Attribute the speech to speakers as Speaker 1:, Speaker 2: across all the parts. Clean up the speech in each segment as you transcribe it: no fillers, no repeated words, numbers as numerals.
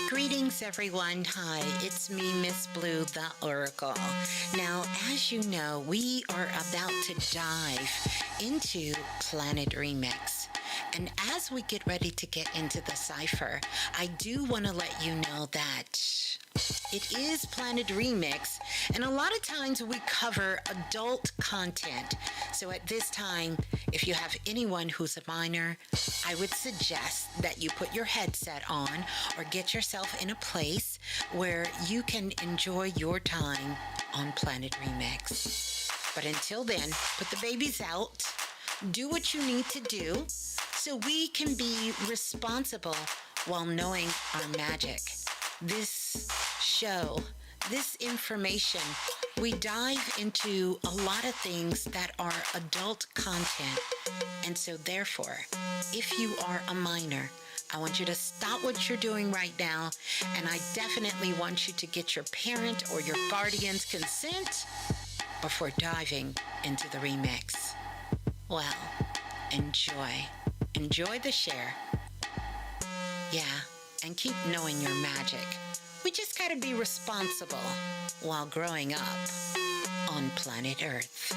Speaker 1: Greetings, everyone. Hi, it's me, Ms.Blue, the Oracle. Now, as you know, we are about to dive into Planet Remix. And as we get ready to get into the cipher, I do want to let you know that it is Planet Remix, and a lot of times we cover adult content. So at this time, if you have anyone who's a minor, I would suggest that you put your headset on or get yourself in a place where you can enjoy your time on Planet Remix. But until then, put the babies out, do what you need to do so we can be responsible while knowing our magic. This show, this information, we dive into a lot of things that are adult content. And so therefore, if you are a minor, I want you to stop what you're doing right now, and I definitely want you to get your parent or your guardian's consent before diving into the remix. Well, enjoy. Enjoy the share. Yeah, and keep knowing your magic. We just gotta be responsible while growing up on planet Earth.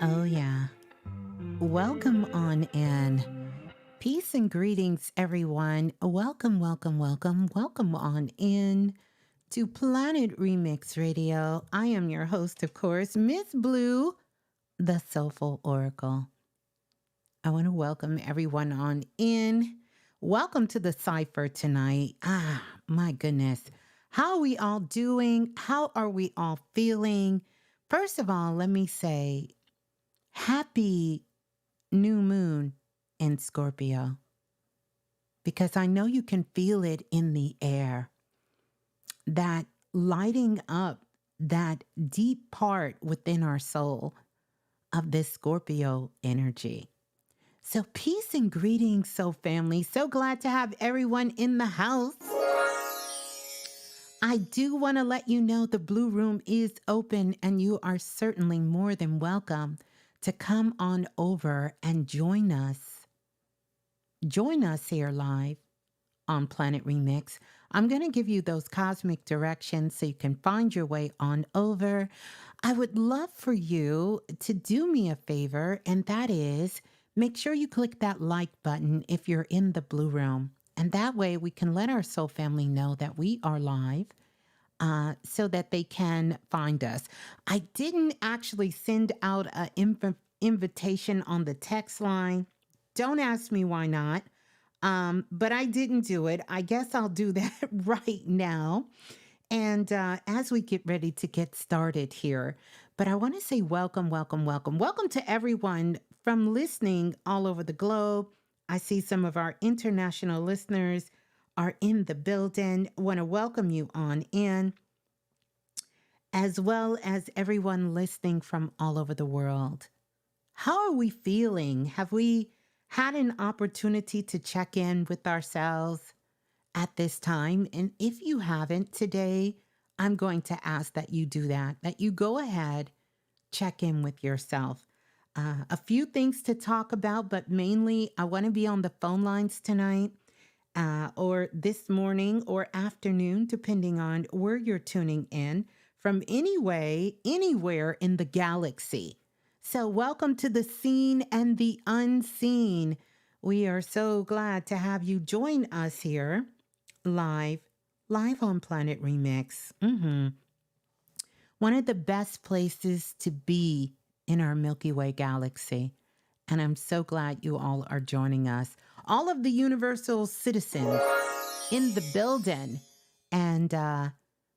Speaker 1: Oh, yeah. Welcome on in. Peace and greetings, everyone. Welcome on in to Planet Remix Radio. I am your host, of course, Ms.Blue, the Soulful Oracle. I want to welcome everyone on in. Welcome to the cipher tonight. My goodness. How are we all doing? How are we all feeling? First of all, let me say happy new moon in Scorpio, because I know you can feel it in the air, that lighting up that deep part within our soul of this Scorpio energy. So peace and greetings, soul family. So glad to have everyone in the house. I do want to let you know the Blue Room is open, and you are certainly more than welcome to come on over and join us. Join us here live on Planet Remix. I'm going to give you those cosmic directions so you can find your way on over. I would love for you to do me a favor, and that is make sure you click that like button if you're in the Blue Room. And that way we can let our soul family know that we are live, so that they can find us. I didn't actually send out an invitation on the text line. Don't ask me why not. But I didn't do it. I guess I'll do that right now. And as we get ready to get started here, but I want to say welcome to everyone from listening all over the globe. I see some of our international listeners are in the building. Want to welcome you on in, as well as everyone listening from all over the world. How are we feeling? Have we had an opportunity to check in with ourselves at this time? And if you haven't today, I'm going to ask that you do that you go ahead, check in with yourself. A few things to talk about, but mainly I want to be on the phone lines tonight, or this morning or afternoon, depending on where you're tuning in from, anywhere in the galaxy. So welcome to the seen and the unseen. We are so glad to have you join us here live on Planet Remix. One of the best places to be in our Milky Way galaxy. And I'm so glad you all are joining us. All of the universal citizens in the building. And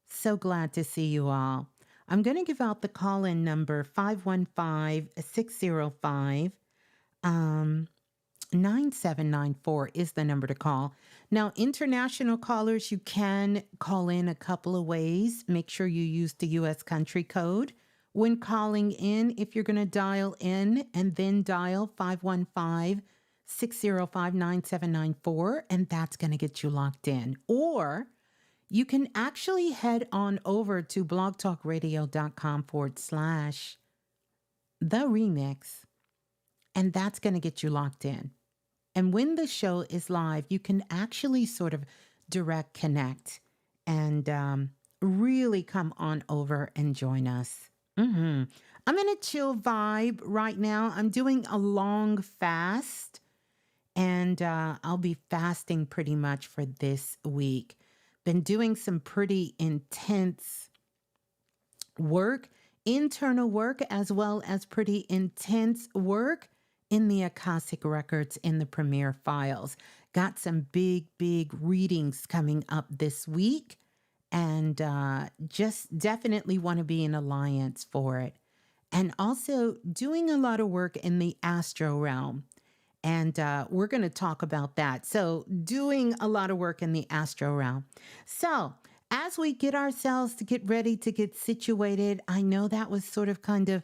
Speaker 1: so glad to see you all. I'm going to give out the call-in number, 515-605. 9794 is the number to call. Now, international callers, you can call in a couple of ways. Make sure you use the U.S. country code when calling in, if you're going to dial in, and then dial 515-605-9794, and that's going to get you locked in. Or you can actually head on over to blogtalkradio.com/the remix, and that's going to get you locked in. And when the show is live, you can actually sort of direct connect and really come on over and join us. I'm in a chill vibe right now. I'm doing a long fast, and I'll be fasting pretty much for this week. Been doing some pretty intense work, internal work, as well as pretty intense work in the Akashic Records, in the Premier Files. Got some big readings coming up this week, and just definitely want to be in alliance for it. And also doing a lot of work in the astro realm. And we're going to talk about that. So doing a lot of work in the astro realm. So as we get ourselves to get ready to get situated, I know that was sort of kind of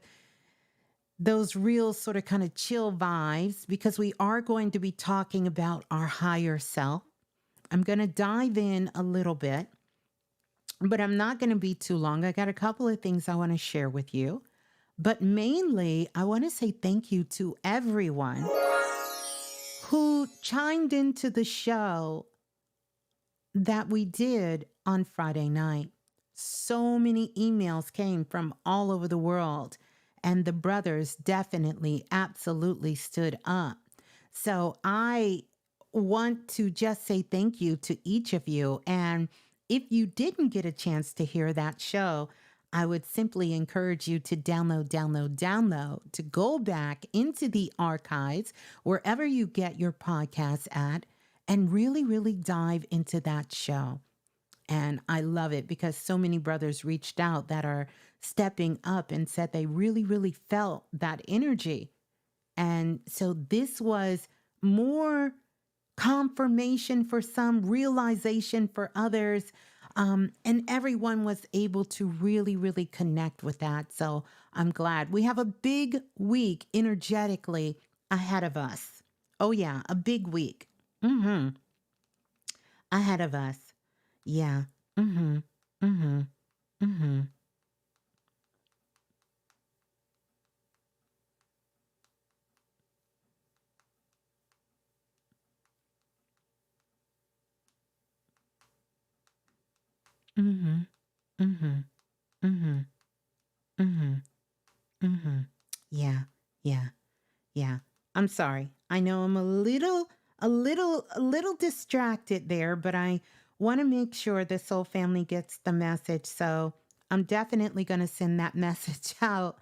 Speaker 1: those real sort of kind of chill vibes, because we are going to be talking about our higher self. I'm going to dive in a little bit, but I'm not going to be too long. I got a couple of things I want to share with you, but mainly I want to say thank you to everyone who chimed into the show that we did on Friday night. So many emails came from all over the world,
Speaker 2: and the brothers definitely, absolutely stood up. So I want to just say thank you to each of you. And if you didn't get a chance to hear that show, I would simply encourage you to download, to go back into the archives, wherever you get your podcasts at, and really, really dive into that show. And I love it because so many brothers reached out that are stepping up and said they really, really felt that energy. And so this was more confirmation for some, realization for others. And everyone was able to really, really connect with that. So I'm glad we have a big week energetically ahead of us. Oh, yeah, a big week ahead of us. Yeah. Mm-hmm. Mm-hmm. Mm-hmm. Mm-hmm. Mm-hmm. Mm-hmm. Mm-hmm. Mm-hmm. Yeah. Yeah. Yeah. I'm sorry. I know I'm a little distracted there, but I want to make sure the soul family gets the message. So I'm definitely going to send that message out.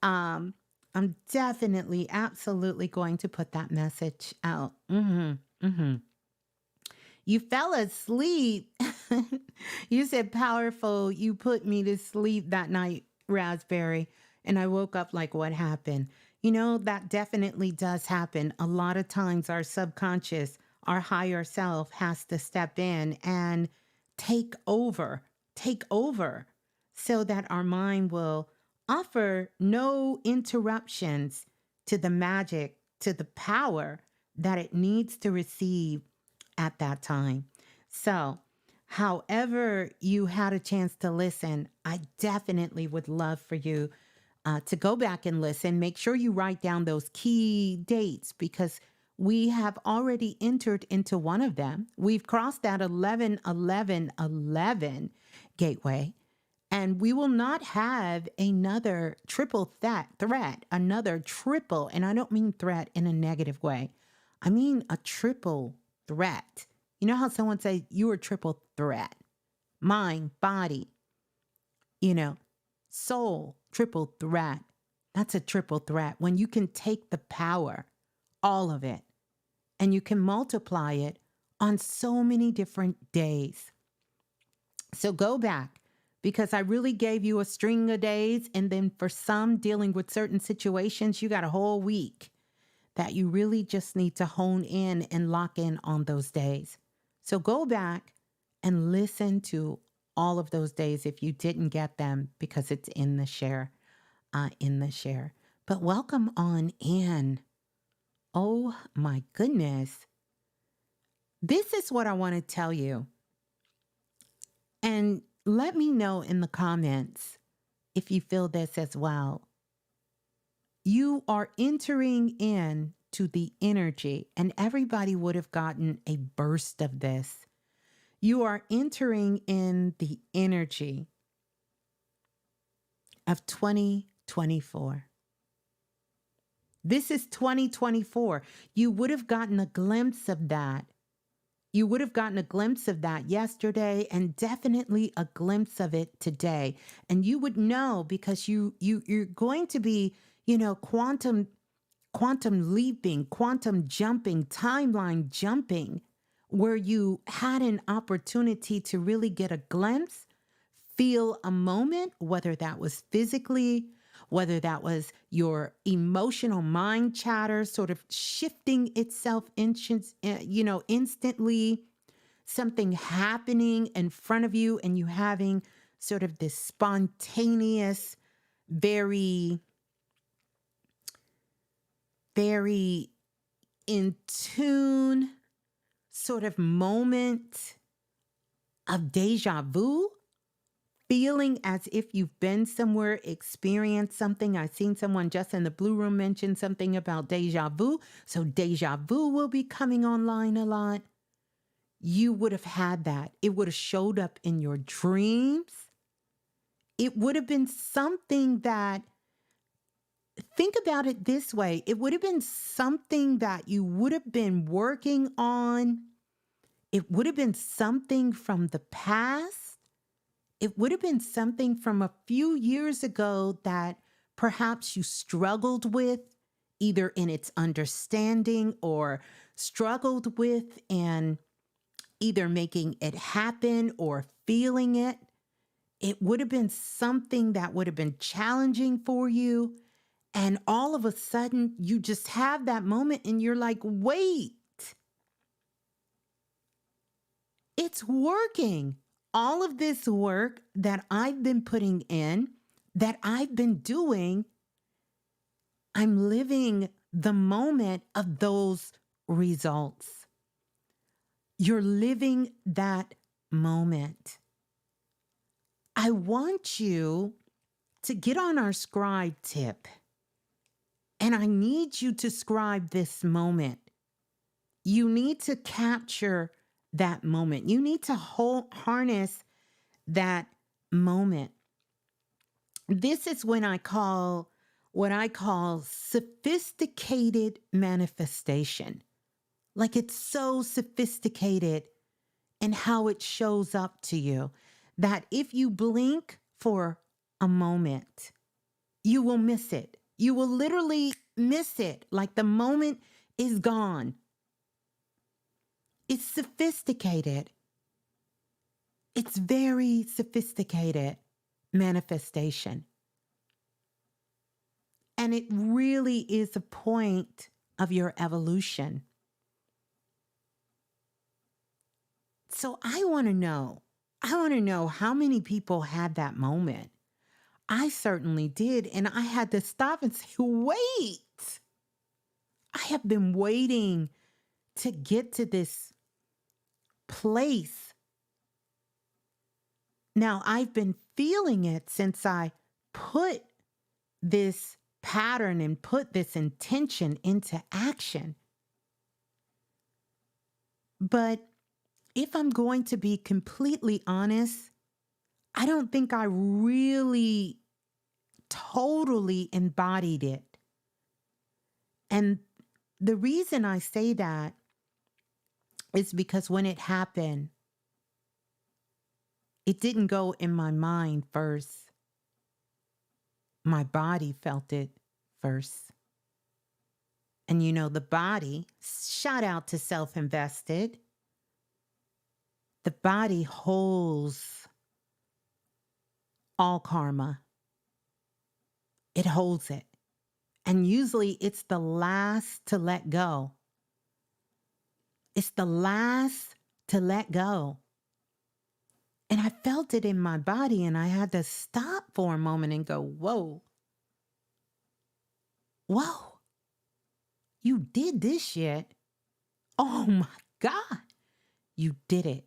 Speaker 2: Um, I'm definitely, absolutely going to put that message out. Mm-hmm. You fell asleep. You said powerful. You put me to sleep that night, Raspberry. And I woke up like, what happened? You know, that definitely does happen. A lot of times, our subconscious, our higher self has to step in and take over, take over so that our mind will offer no interruptions to the magic, to the power that it needs to receive at that time. So, however, you had a chance to listen, I definitely would love for you to go back and listen. Make sure you write down those key dates because we have already entered into one of them. We've crossed that 11, 11, 11 gateway. And we will not have another triple threat, another triple. And I don't mean threat in a negative way. I mean a triple threat. You know how someone says you are triple threat? Mind, body, you know, soul, triple threat. That's a triple threat when you can take the power, all of it, and you can multiply it on so many different days. So go back because I really gave you a string of days. And then for some dealing with certain situations, you got a whole week that you really just need to hone in and lock in on those days. So go back and listen to all of those days if you didn't get them because it's in the share, in the share. But welcome on in. Oh my goodness. This is what I want to tell you. And let me know in the comments if you feel this as well. You are entering in to the energy, and everybody would have gotten a burst of this. You are entering in the energy of 2024. This is 2024. You would have gotten a glimpse of that. You would have gotten a glimpse of that yesterday and definitely a glimpse of it today. And you would know because you're going to be, quantum leaping, quantum jumping, timeline jumping, where you had an opportunity to really get a glimpse, feel a moment, whether that was physically, whether that was your emotional mind chatter sort of shifting itself, instantly, something happening in front of you, and you having sort of this spontaneous, very, very in tune sort of moment of deja vu, feeling as if you've been somewhere, experienced something. I've seen someone just in the Blue Room mention something about deja vu. So deja vu will be coming online a lot. You would have had that. It would have showed up in your dreams. It would have been something that think about it this way. It would have been something that you would have been working on. It would have been something from the past. It would have been something from a few years ago that perhaps you struggled with, either in its understanding or struggled with in either making it happen or feeling it. It would have been something that would have been challenging for you. And all of a sudden, you just have that moment and you're like, wait, it's working. All of this work that I've been putting in, that I've been doing, I'm living the moment of those results. You're living that moment. I want you to get on our scribe tip, and I need you to scribe this moment. You need to capture that moment. You need to harness that moment. This is when I call what I call sophisticated manifestation. Like it's so sophisticated in how it shows up to you that if you blink for a moment, you will miss it. You will literally miss it. Like the moment is gone. It's sophisticated. It's very sophisticated manifestation. And it really is a point of your evolution. So I want to know how many people had that moment. I certainly did. And I had to stop and say, wait, I have been waiting to get to this place. Now, I've been feeling it since I put this pattern and put this intention into action. But if I'm going to be completely honest, I don't think I really totally embodied it. And the reason I say that is because when it happened, it didn't go in my mind first. My body felt it first. And you know, the body, shout out to Self-Invested, the body holds all karma. It holds it. And usually it's the last to let go. It's the last to let go. And I felt it in my body and I had to stop for a moment and go, whoa, whoa, you did this shit. Oh my God, you did it.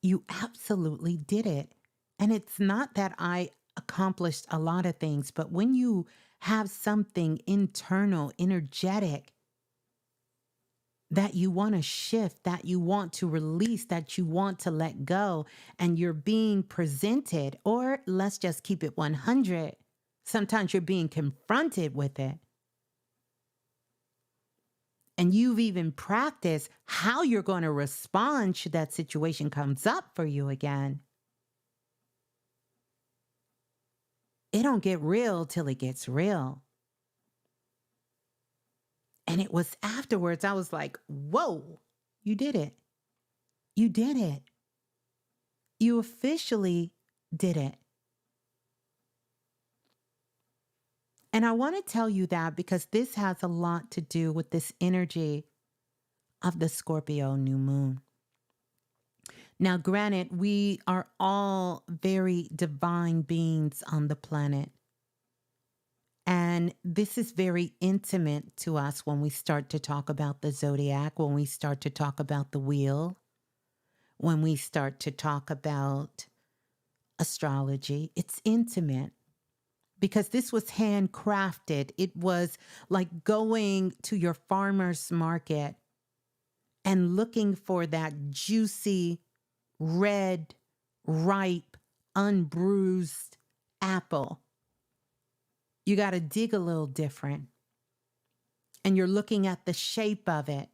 Speaker 2: You absolutely did it. And it's not that I accomplished a lot of things, but when you have something internal, energetic, that you want to shift, that you want to release, that you want to let go, and you're being presented, or let's just keep it 100, sometimes you're being confronted with it. And you've even practiced how you're going to respond should that situation comes up for you again. It don't get real till it gets real. And it was afterwards, I was like, whoa, you did it. You did it. You officially did it. And I want to tell you that because this has a lot to do with this energy of the Scorpio new moon. Now, granted, we are all very divine beings on the planet. And this is very intimate to us when we start to talk about the zodiac, when we start to talk about the wheel, when we start to talk about astrology. It's intimate because this was handcrafted. It was like going to your farmer's market and looking for that juicy, red, ripe, unbruised apple. You got to dig a little different. And you're looking at the shape of it.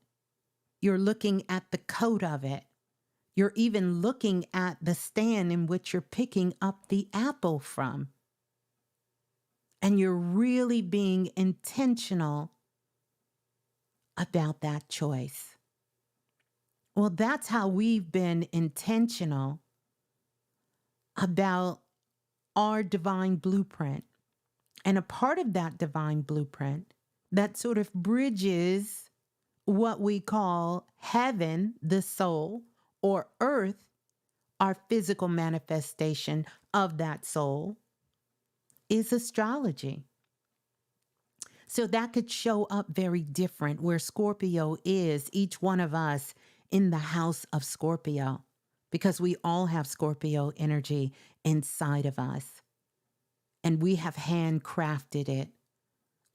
Speaker 2: You're looking at the coat of it. You're even looking at the stand in which you're picking up the apple from. And you're really being intentional about that choice. Well, that's how we've been intentional about our divine blueprint. And a part of that divine blueprint that sort of bridges what we call heaven, the soul, or earth, our physical manifestation of that soul, is astrology. So that could show up very different where Scorpio is, each one of us in the house of Scorpio, because we all have Scorpio energy inside of us. And we have handcrafted it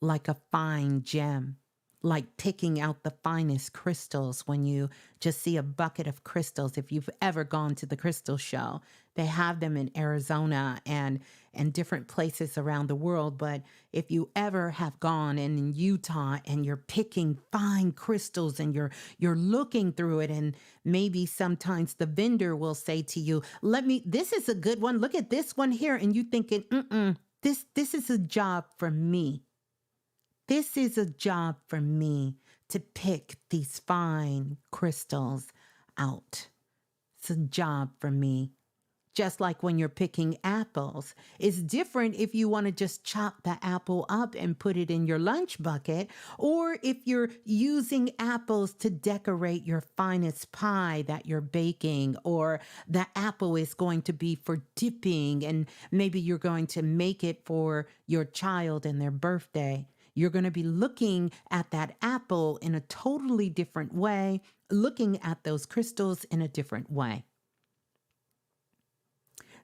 Speaker 2: like a fine gem, like picking out the finest crystals when you just see a bucket of crystals. If you've ever gone to the crystal show, they have them in Arizona and different places around the world. But if you ever have gone in Utah and you're picking fine crystals and you're looking through it, and maybe sometimes the vendor will say to you, this is a good one. Look at this one here. And you thinking, this is a job for me. This is a job for me to pick these fine crystals out. It's a job for me. Just like when you're picking apples. It's different if you want to just chop the apple up and put it in your lunch bucket, or if you're using apples to decorate your finest pie that you're baking, or the apple is going to be for dipping, and maybe you're going to make it for your child and their birthday. You're going to be looking at that apple in a totally different way, looking at those crystals in a different way.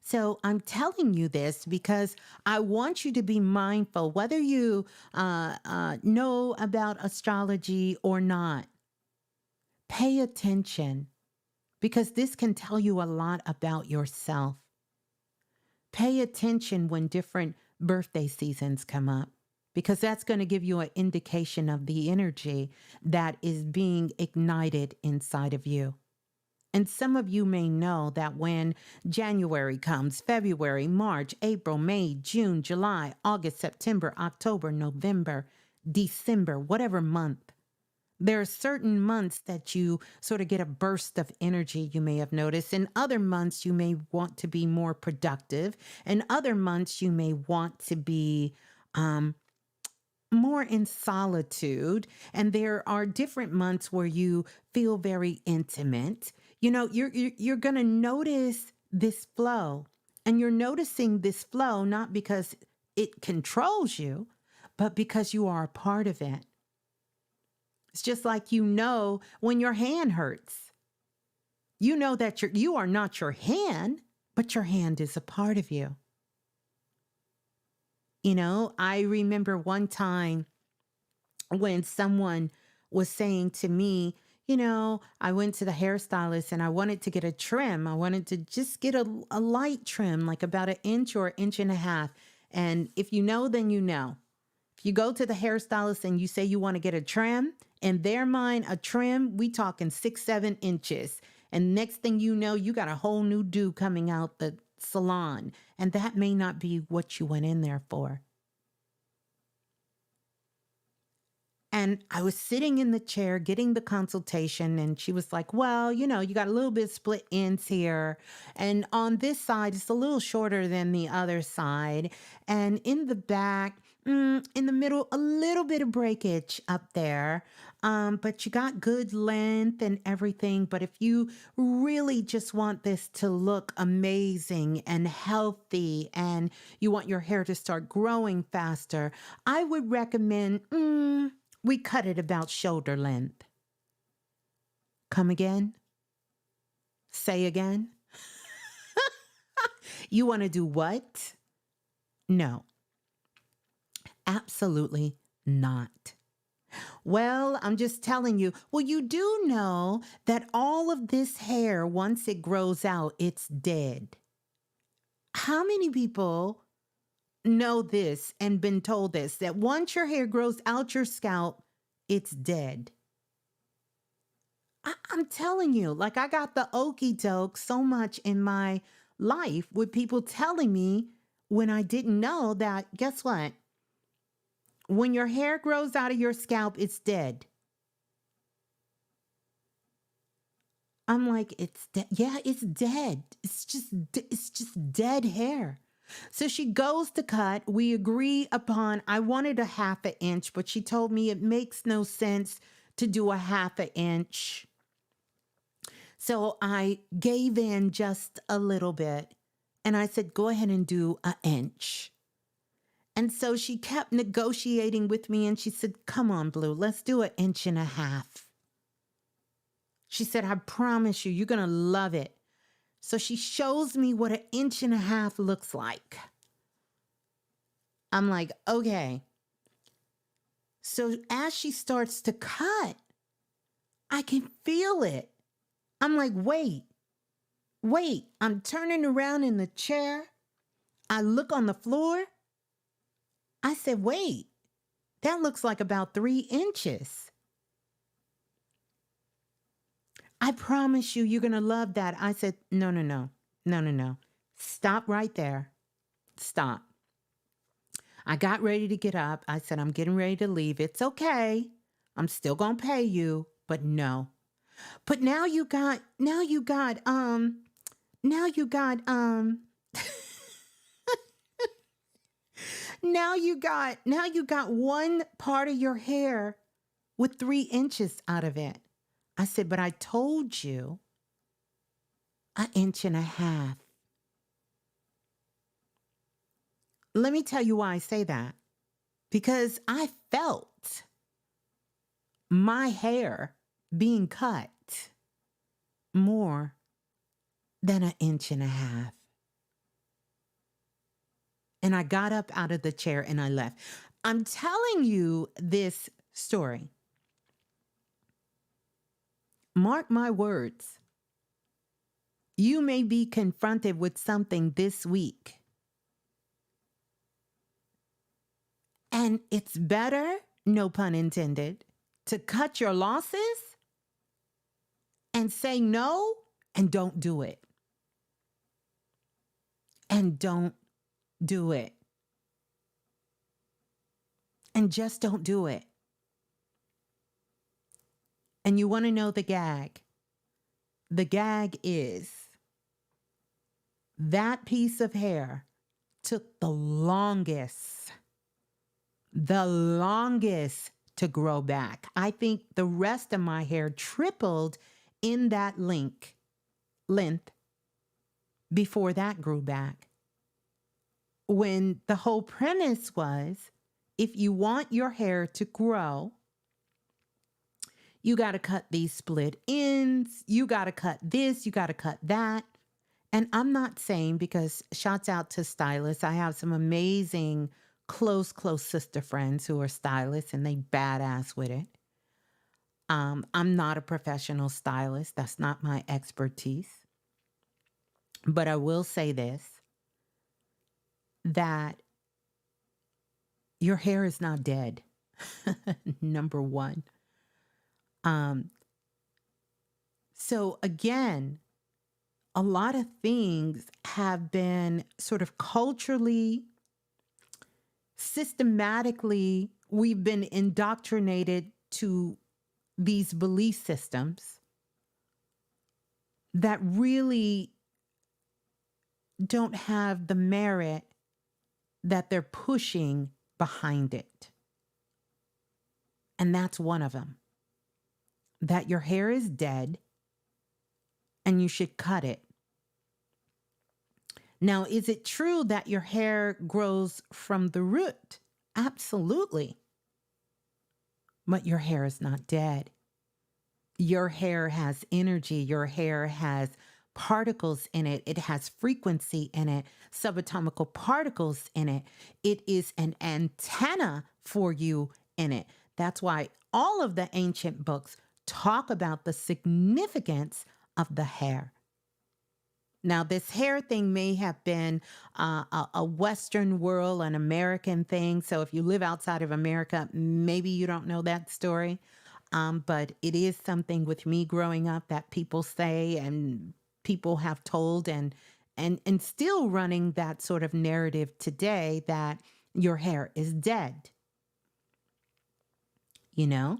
Speaker 2: So I'm telling you this because I want you to be mindful, whether you know about astrology or not. Pay attention, because this can tell you a lot about yourself. Pay attention when different birthday seasons come up, because that's going to give you an indication of the energy that is being ignited inside of you. And some of you may know that when January comes, February, March, April, May, June, July, August, September, October, November, December, whatever month, there are certain months that you sort of get a burst of energy, you may have noticed. In other months, you may want to be more productive. In other months, you may want to be more in solitude. And there are different months where you feel very intimate. You know, you're going to notice this flow, and you're noticing this flow not because it controls you, but because you are a part of it. It's just like, when your hand hurts, you know that you are not your hand, but your hand is a part of you. You know, I remember one time when someone was saying to me, I went to the hairstylist and I wanted to get a trim. I wanted to just get a light trim, like about 1 inch or 1.5 inches. And if you know, then you know. If you go to the hairstylist and you say you want to get a trim, in their mind, a trim, we talking 6-7 inches. And next thing you know, you got a whole new do coming out the salon. And that may not be what you went in there for. And I was sitting in the chair getting the consultation, and she was like, well, you got a little bit of split ends here. And on this side, it's a little shorter than the other side. And in the back, in the middle, a little bit of breakage up there. But you got good length and everything. But if you really just want this to look amazing and healthy, and you want your hair to start growing faster, I would recommend, we cut it about shoulder length. Come again? Say again? You want to do what? No, absolutely not. Well, I'm just telling you. Well, you do know that all of this hair, once it grows out, it's dead. How many people know this and been told this, that once your hair grows out your scalp, it's dead. I'm telling you, like I got the okey doke so much in my life with people telling me when I didn't know that, guess what? When your hair grows out of your scalp, it's dead. I'm like, it's dead. Yeah, it's dead. It's just dead hair. So she goes to cut. We agree upon, I wanted a half an inch, but she told me it makes no sense to do a half an inch. So I gave in just a little bit and I said, go ahead and do an inch. And so she kept negotiating with me and she said, come on, Blue, let's do an inch and a half. She said, I promise you, you're going to love it. So she shows me what an inch and a half looks like. I'm like, okay. So as she starts to cut, I can feel it. I'm like, wait. I'm turning around in the chair. I look on the floor. I said, wait, that looks like about 3 inches. I promise you, you're going to love that. I said, no. Stop right there. Stop. I got ready to get up. I said, I'm getting ready to leave. It's okay. I'm still going to pay you, but no. But now you got now you got now you got one part of your hair with 3 inches out of it. I said, but I told you an inch and a half. Let me tell you why I say that. Because I felt my hair being cut more than an inch and a half. And I got up out of the chair and I left. I'm telling you this story. Mark my words. You may be confronted with something this week. And it's better, no pun intended, to cut your losses and say no and don't do it. And don't do it. And just don't do it. And you want to know the gag? The gag is that piece of hair took the longest to grow back. I think the rest of my hair tripled in that length before that grew back. When the whole premise was, if you want your hair to grow, you got to cut these split ends. You got to cut this. You got to cut that. And I'm not saying, because shouts out to stylists. I have some amazing close sister friends who are stylists and they badass with it. I'm not a professional stylist. That's not my expertise. But I will say this, that your hair is not dead. Number one. So again, a lot of things have been sort of culturally, systematically, we've been indoctrinated to these belief systems that really don't have the merit that they're pushing behind it. And that's one of them. That your hair is dead and you should cut it. Now, is it true that your hair grows from the root? Absolutely. But your hair is not dead. Your hair has energy. Your hair has particles in it. It has frequency in it, subatomic particles in it. It is an antenna for you in it. That's why all of the ancient books talk about the significance of the hair. Now, this hair thing may have been a Western world, an American thing. So if you live outside of America, maybe you don't know that story. But it is something with me growing up that people say and people have told and still running that sort of narrative today that your hair is dead, you know?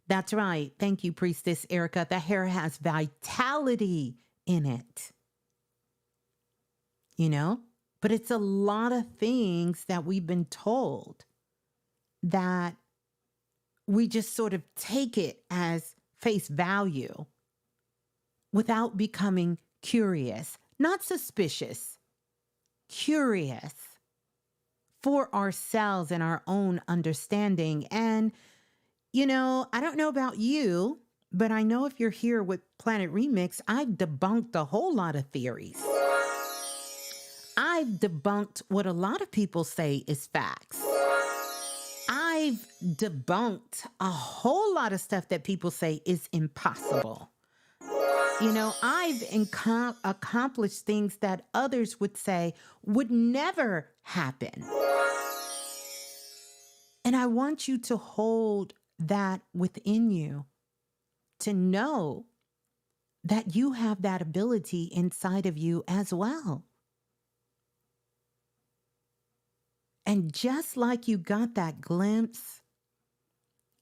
Speaker 2: That's right. Thank you, Priestess Erica. The hair has vitality in it, you know? But it's a lot of things that we've been told that we just sort of take it as face value without becoming curious, not suspicious, curious for ourselves and our own understanding. And, I don't know about you, but I know if you're here with Planet Remix, I've debunked a whole lot of theories. I've debunked what a lot of people say is facts. I've debunked a whole lot of stuff that people say is impossible. I've accomplished things that others would say would never happen. And I want you to hold that within you to know that you have that ability inside of you as well. And just like you got that glimpse,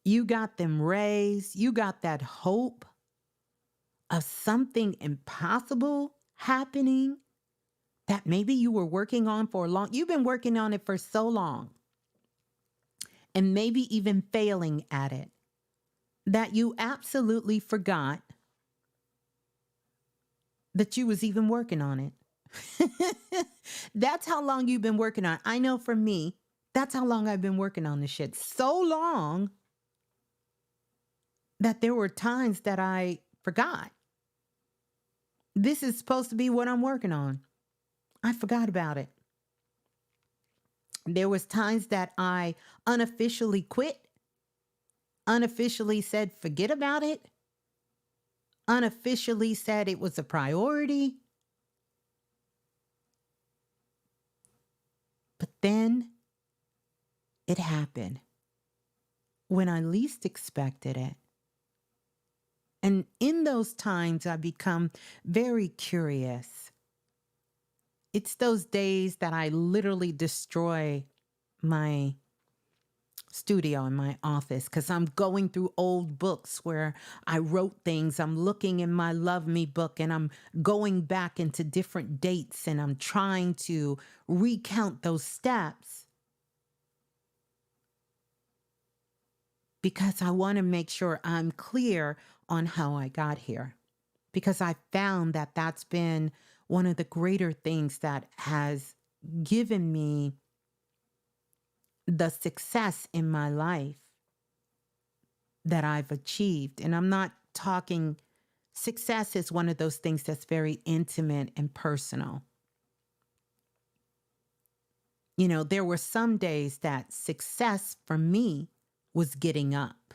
Speaker 2: you got them rays, you got that hope of something impossible happening that maybe you were working on for you've been working on it for so long, and maybe even failing at it, that you absolutely forgot that you was even working on it. That's how long you've been working on it. I know for me, that's how long I've been working on this shit. So long that there were times that I forgot. This is supposed to be what I'm working on. I forgot about it. There was times that I unofficially quit, unofficially said forget about it, unofficially said it was a priority. But then it happened when I least expected it. And in those times, I become very curious. It's those days that I literally destroy my studio in my office because I'm going through old books where I wrote things. I'm looking in my Love Me book and I'm going back into different dates and I'm trying to recount those steps because I want to make sure I'm clear on how I got here. Because I found that that's been one of the greater things that has given me the success in my life that I've achieved. And I'm not talking, success is one of those things that's very intimate and personal. There were some days that success for me was getting up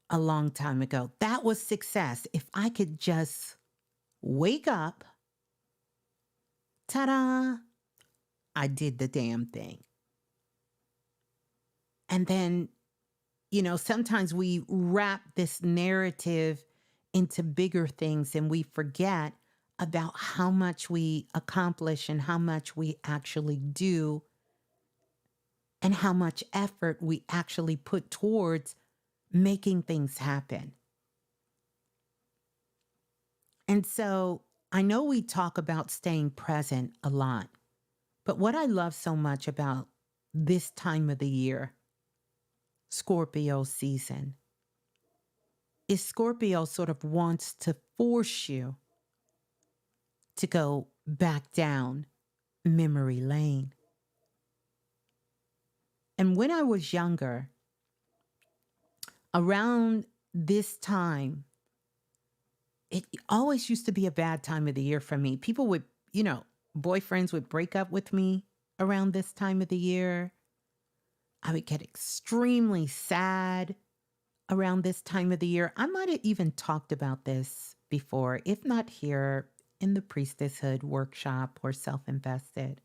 Speaker 2: a long time ago. That was success. If I could just wake up, ta-da, I did the damn thing. And then, sometimes we wrap this narrative into bigger things and we forget about how much we accomplish and how much we actually do and how much effort we actually put towards making things happen. And so I know we talk about staying present a lot, but what I love so much about this time of the year, Scorpio season, is Scorpio sort of wants to force you to go back down memory lane. And when I was younger, around this time, it always used to be a bad time of the year for me. People would, boyfriends would break up with me around this time of the year. I would get extremely sad around this time of the year. I might have even talked about this before, if not here, in the priestesshood workshop or self-invested,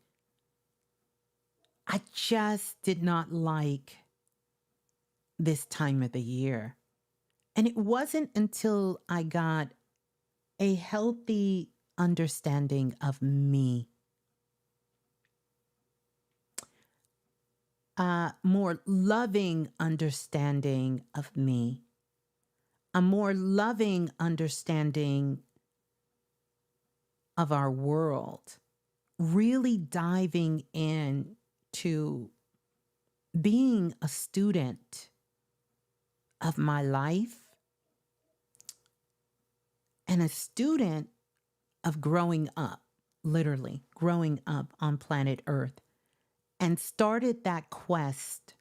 Speaker 2: I just did not like this time of the year. And it wasn't until I got a healthy understanding of me, a more loving understanding of me, a more loving understanding of our world, really diving in to being a student of my life and a student of growing up, literally growing up on planet Earth, and started that quest,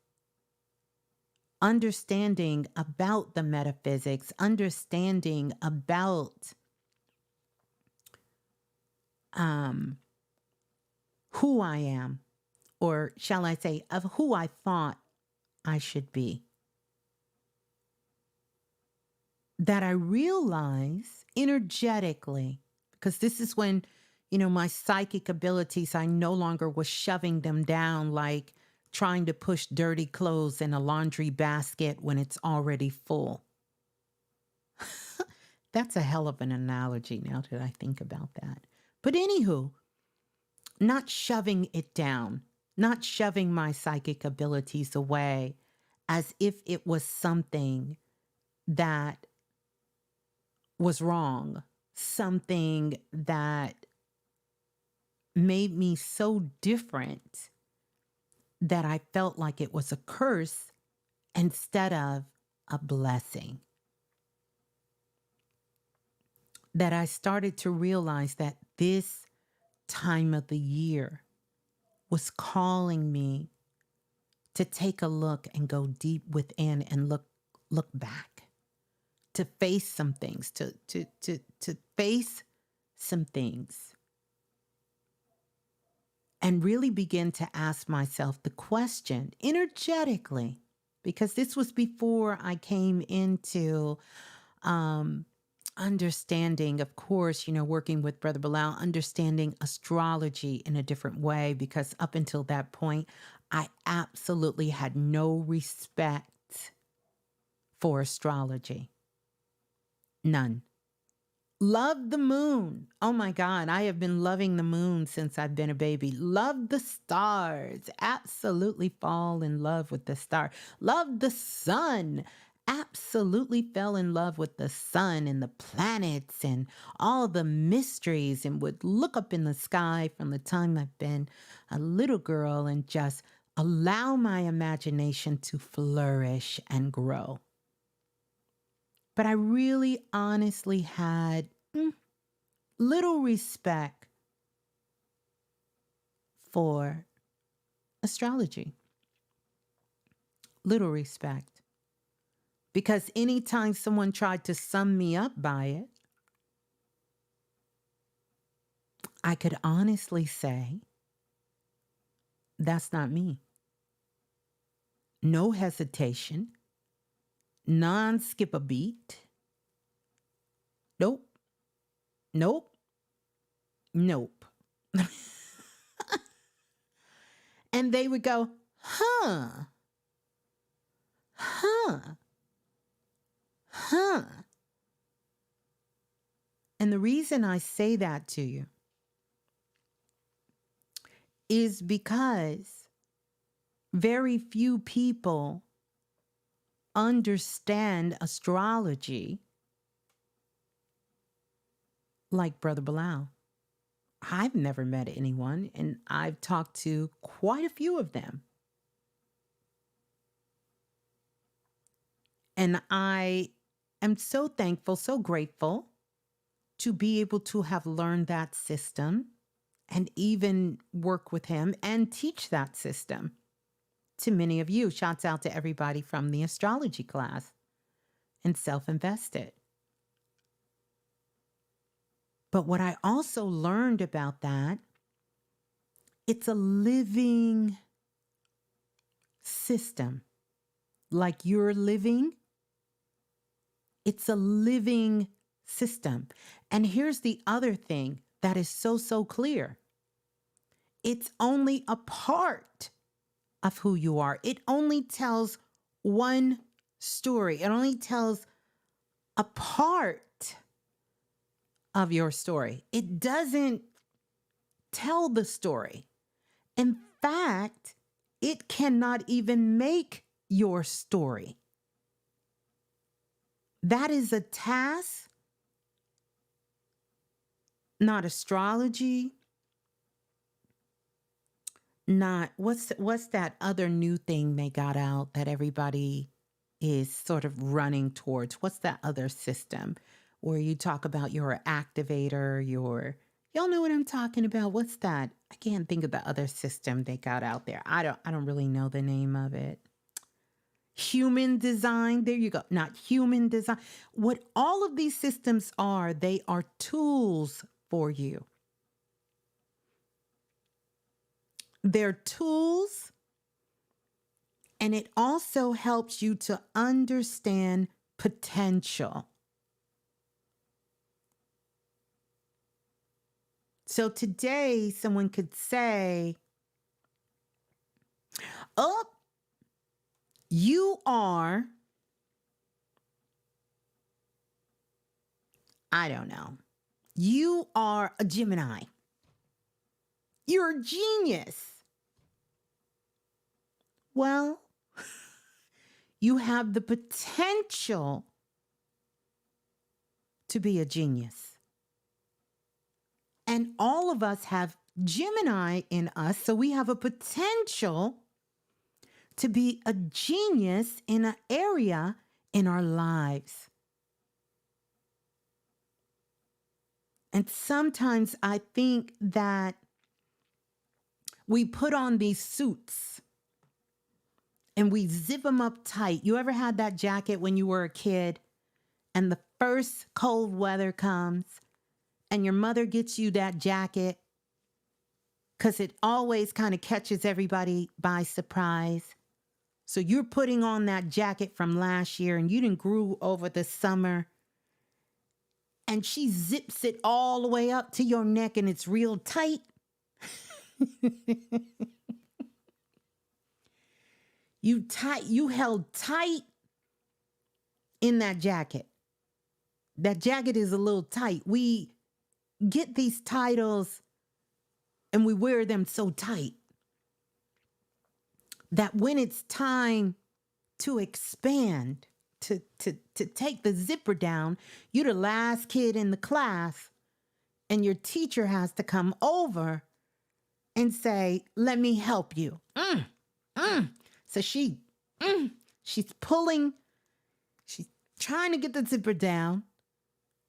Speaker 2: understanding about the metaphysics, understanding about um, who I am, or shall I say, of who I thought I should be. That I realize energetically, because this is when, my psychic abilities, I no longer was shoving them down like trying to push dirty clothes in a laundry basket when it's already full. That's a hell of an analogy now that I think about that. But anywho, not shoving it down, not shoving my psychic abilities away as if it was something that was wrong, something that made me so different that I felt like it was a curse instead of a blessing. That I started to realize that this time of the year was calling me to take a look and go deep within and look back, to face some things, to face some things, and really begin to ask myself the question energetically, because this was before I came into understanding, of course, working with Brother Bilal, understanding astrology in a different way, because up until that point, I absolutely had no respect for astrology. None. Love the moon. Oh my God, I have been loving the moon since I've been a baby. Love the stars. Absolutely fall in love with the star. Love the sun. Absolutely fell in love with the sun and the planets and all the mysteries, and would look up in the sky from the time I've been a little girl and just allow my imagination to flourish and grow. But I really honestly had little respect for astrology. Little respect. Because anytime someone tried to sum me up by it, I could honestly say, that's not me. No hesitation, non-skip a beat. Nope, nope, nope. And they would go, huh, huh, huh. And the reason I say that to you is because very few people understand astrology like Brother Bilal. I've never met anyone, and I've talked to quite a few of them. And I am so thankful, so grateful to be able to have learned that system and even work with him and teach that system to many of you. Shouts out to everybody from the astrology class and self-invested. But what I also learned about that, it's a living system. Like you're living, it's a living system. And here's the other thing that is so clear. It's only a part of who you are. It only tells one story. It only tells a part of your story. It doesn't tell the story. In fact, it cannot even make your story. That is a task, not astrology, not what's that other new thing they got out that everybody is sort of running towards? What's that other system where you talk about your activator, y'all know what I'm talking about? What's that? I can't think of the other system they got out there. I don't really know the name of it. Human design. There you go. Not human design. What all of these systems are, they are tools for you. They're tools, and it also helps you to understand potential. So today, someone could say, oh, you are, I don't know, you are a Gemini. You're a genius. Well, you have the potential to be a genius. And all of us have Gemini in us, so we have a potential to be a genius in an area in our lives. And sometimes I think that we put on these suits and we zip them up tight. You ever had that jacket when you were a kid and the first cold weather comes and your mother gets you that jacket because it always kind of catches everybody by surprise? So you're putting on that jacket from last year and you didn't grew over the summer, and she zips it all the way up to your neck and it's real tight. You held tight in that jacket. That jacket is a little tight. We get these titles and we wear them so tight that when it's time to expand, to take the zipper down, you're the last kid in the class and your teacher has to come over and say, let me help you. So she's trying to get the zipper down.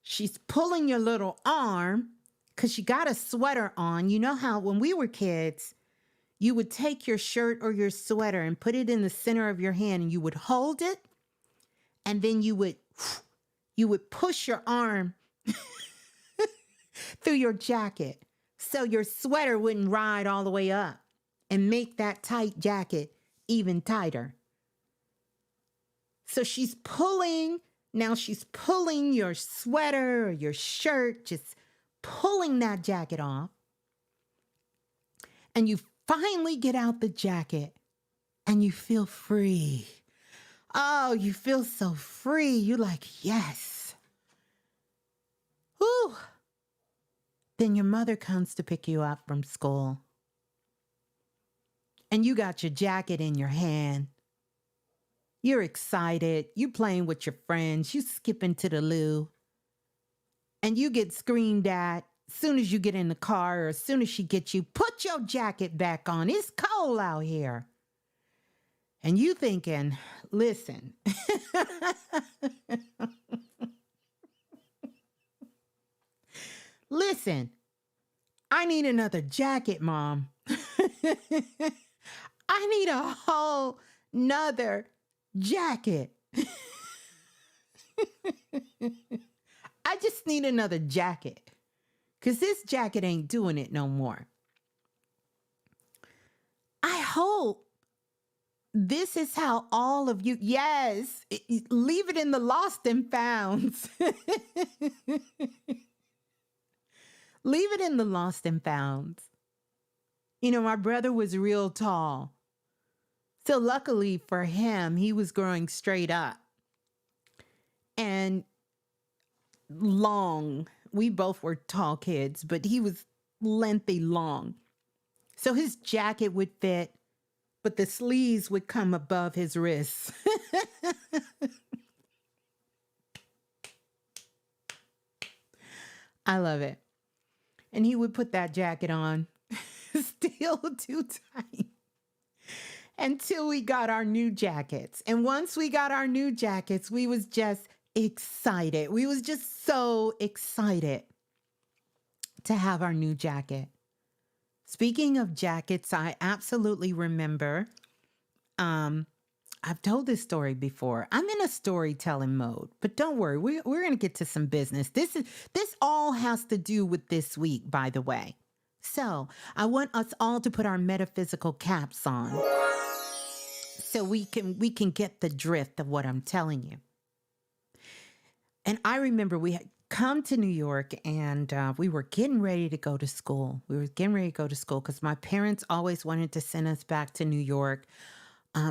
Speaker 2: She's pulling your little arm because she got a sweater on. You know how when we were kids, you would take your shirt or your sweater and put it in the center of your hand and you would hold it, and then you would push your arm through your jacket so your sweater wouldn't ride all the way up and make that tight jacket even tighter. So she's pulling your sweater or your shirt, just pulling that jacket off. And you finally get out the jacket and you feel free. Oh, you feel so free. You're like, yes. Whew. Then your mother comes to pick you up from school. And you got your jacket in your hand. You're excited. You're playing with your friends. You skipping to the loo. And you get screamed at as soon as you get in the car, or as soon as she gets you, put your jacket back on. It's cold out here. And you thinking, listen, listen, I need another jacket, Mom. I need a whole nother jacket. I just need another jacket because this jacket ain't doing it no more. I hope This is how all of you, yes, leave it in the lost and founds. Leave it in the lost and founds. You know, my brother was real tall. So luckily for him, he was growing straight up and long. We both were tall kids, but he was lengthy long. So his jacket would fit, but the sleeves would come above his wrists. I love it. And he would put that jacket on, still too tight, until we got our new jackets. And once we got our new jackets, we was just excited. We was just so excited to have our new jacket. Speaking of jackets, I absolutely remember, I've told this story before. I'm in a storytelling mode, but don't worry, we're going to get to some business. This all has to do with this week, by the way. So I want us all to put our metaphysical caps on so we can get the drift of what I'm telling you. And I remember we had come to New York and we were getting ready to go to school. We were getting ready to go to school because my parents always wanted to send us back to New York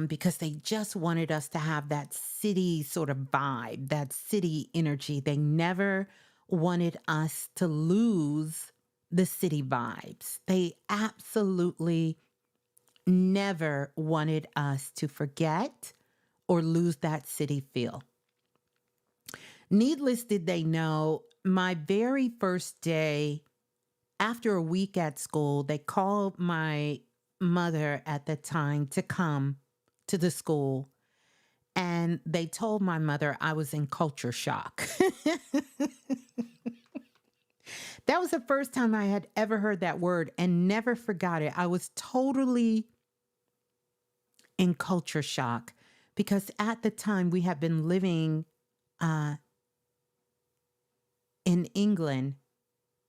Speaker 2: because they just wanted us to have that city sort of vibe, that city energy. They never wanted us to lose the city vibes. They absolutely never wanted us to forget or lose that city feel. Needless did they know, my very first day after a week at school, they called my mother at the time to come to the school. And they told my mother I was in culture shock. That was the first time I had ever heard that word and never forgot it. I was totally in culture shock because at the time we had been living in England,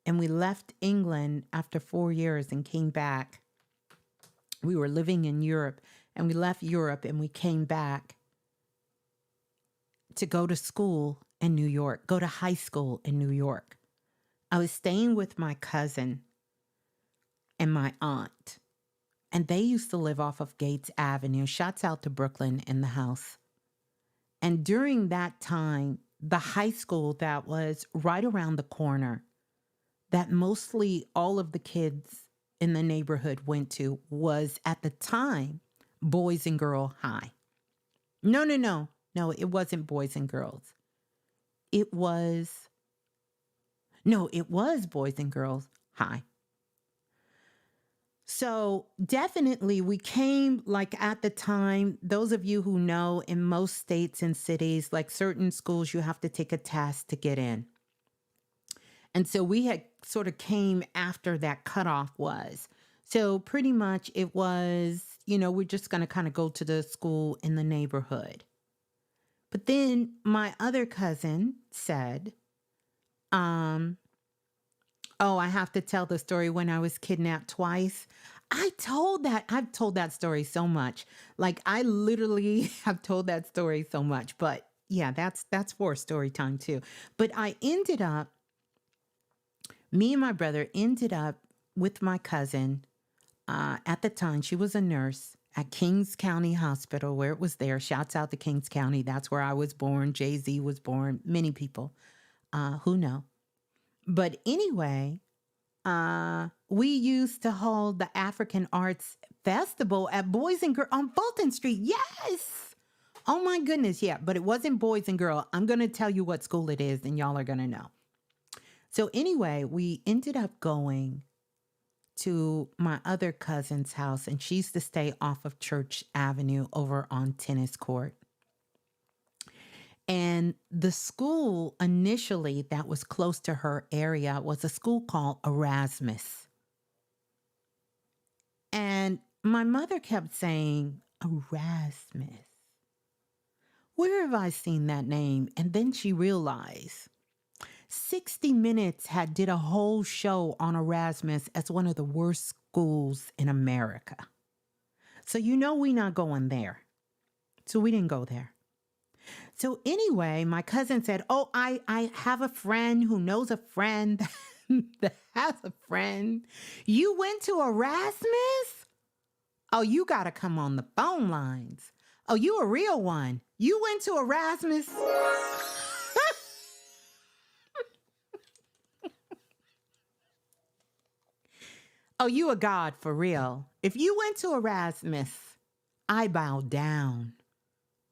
Speaker 2: and we left England after 4 years and came back. We were living in Europe, and we left Europe and we came back to go to school in New York, go to high school in New York. I was staying with my cousin and my aunt, and they used to live off of Gates Avenue. Shouts out to Brooklyn in the house. And during that time, the high school that was right around the corner, that mostly all of the kids in the neighborhood went to, was at the time Boys and Girl High. No, it wasn't Boys and Girls. It was Boys and Girls High. So definitely we came, like, at the time, those of you who know, in most states and cities, like certain schools, you have to take a test to get in. And so we had sort of came after that cutoff was. So pretty much it was, we're just going to kind of go to the school in the neighborhood. But then my other cousin said, I have to tell the story when I was kidnapped twice. I've told that story so much. Like, I literally have told that story so much. But yeah, that's for story time too. But me and my brother ended up with my cousin. At the time, she was a nurse at Kings County Hospital, where it was there. Shouts out to Kings County. That's where I was born. Jay-Z was born. Many people who know. But anyway, we used to hold the African Arts Festival at Boys and Girl on Fulton Street. Yes. Oh my goodness. Yeah. But it wasn't Boys and Girl. I'm going to tell you what school it is and y'all are going to know. So anyway, we ended up going to my other cousin's house, and she used to stay off of Church Avenue over on Tennis Court. And the school initially that was close to her area was a school called Erasmus. And my mother kept saying, Erasmus. Where have I seen that name? And then she realized 60 Minutes did a whole show on Erasmus as one of the worst schools in America. So we not going there. So we didn't go there. So anyway, my cousin said, "Oh, I have a friend who knows a friend that has a friend. You went to Erasmus? Oh, you got to come on the phone lines. Oh, you a real one. You went to Erasmus?" Oh, you a god for real. If you went to Erasmus, I bow down.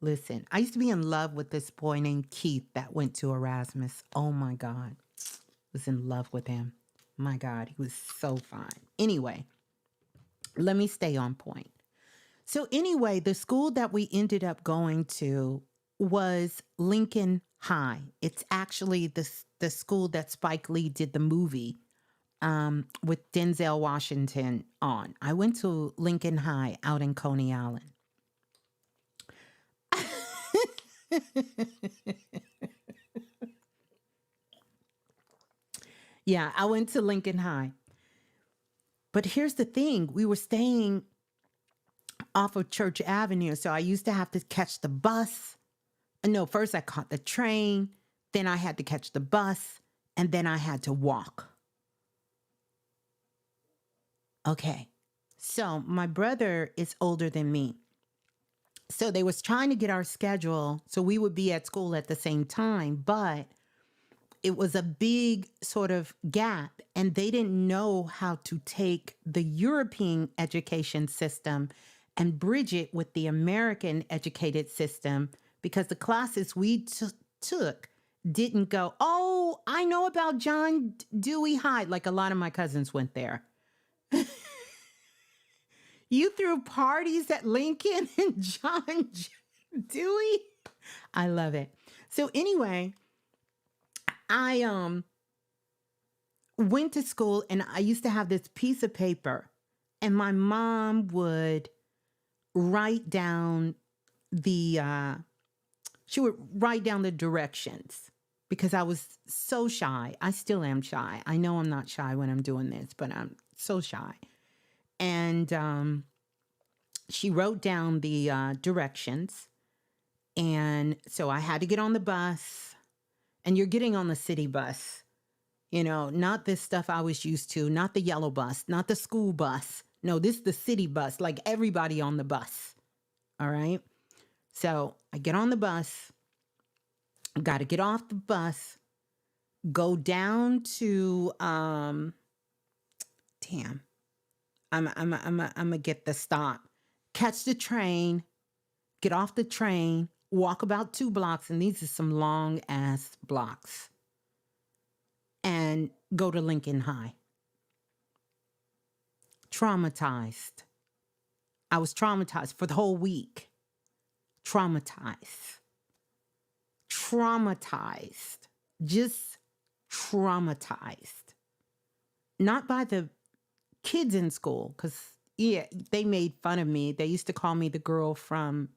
Speaker 2: Listen, I used to be in love with this boy named Keith that went to Erasmus. Oh my God. Was in love with him. My God, he was so fine. Anyway, let me stay on point. So anyway, the school that we ended up going to was Lincoln High. It's actually the school that Spike Lee did the movie with Denzel Washington on. I went to Lincoln High out in Coney Island. Yeah, I went to Lincoln High. But here's the thing, we were staying off of Church Avenue, so I used to have to catch the bus. No, first I caught the train, then I had to catch the bus, and then I had to walk. Okay, so my brother is older than me. So they was trying to get our schedule so we would be at school at the same time, but it was a big sort of gap, and they didn't know how to take the European education system and bridge it with the American educated system, because the classes we took didn't go, "Oh, I know about John Dewey High." Like a lot of my cousins went there. You threw parties at Lincoln and John Dewey? I love it. So anyway, I went to school, and I used to have this piece of paper, and my mom would write down she would write down the directions, because I was so shy. I still am shy. I know I'm not shy when I'm doing this, but I'm so shy. And she wrote down the directions. And so I had to get on the bus, and you're getting on the city bus, not this stuff I was used to, not the yellow bus, not the school bus. No, this is the city bus, like everybody on the bus. All right. So I get on the bus, got to get off the bus, go down to, damn, I'm gonna get the stop, catch the train, get off the train, walk about 2 blocks, and these are some long ass blocks, and go to Lincoln High. Traumatized. I was traumatized for the whole week. Traumatized. Just traumatized. Not by the kids in school, because, yeah, they made fun of me. They used to call me the girl from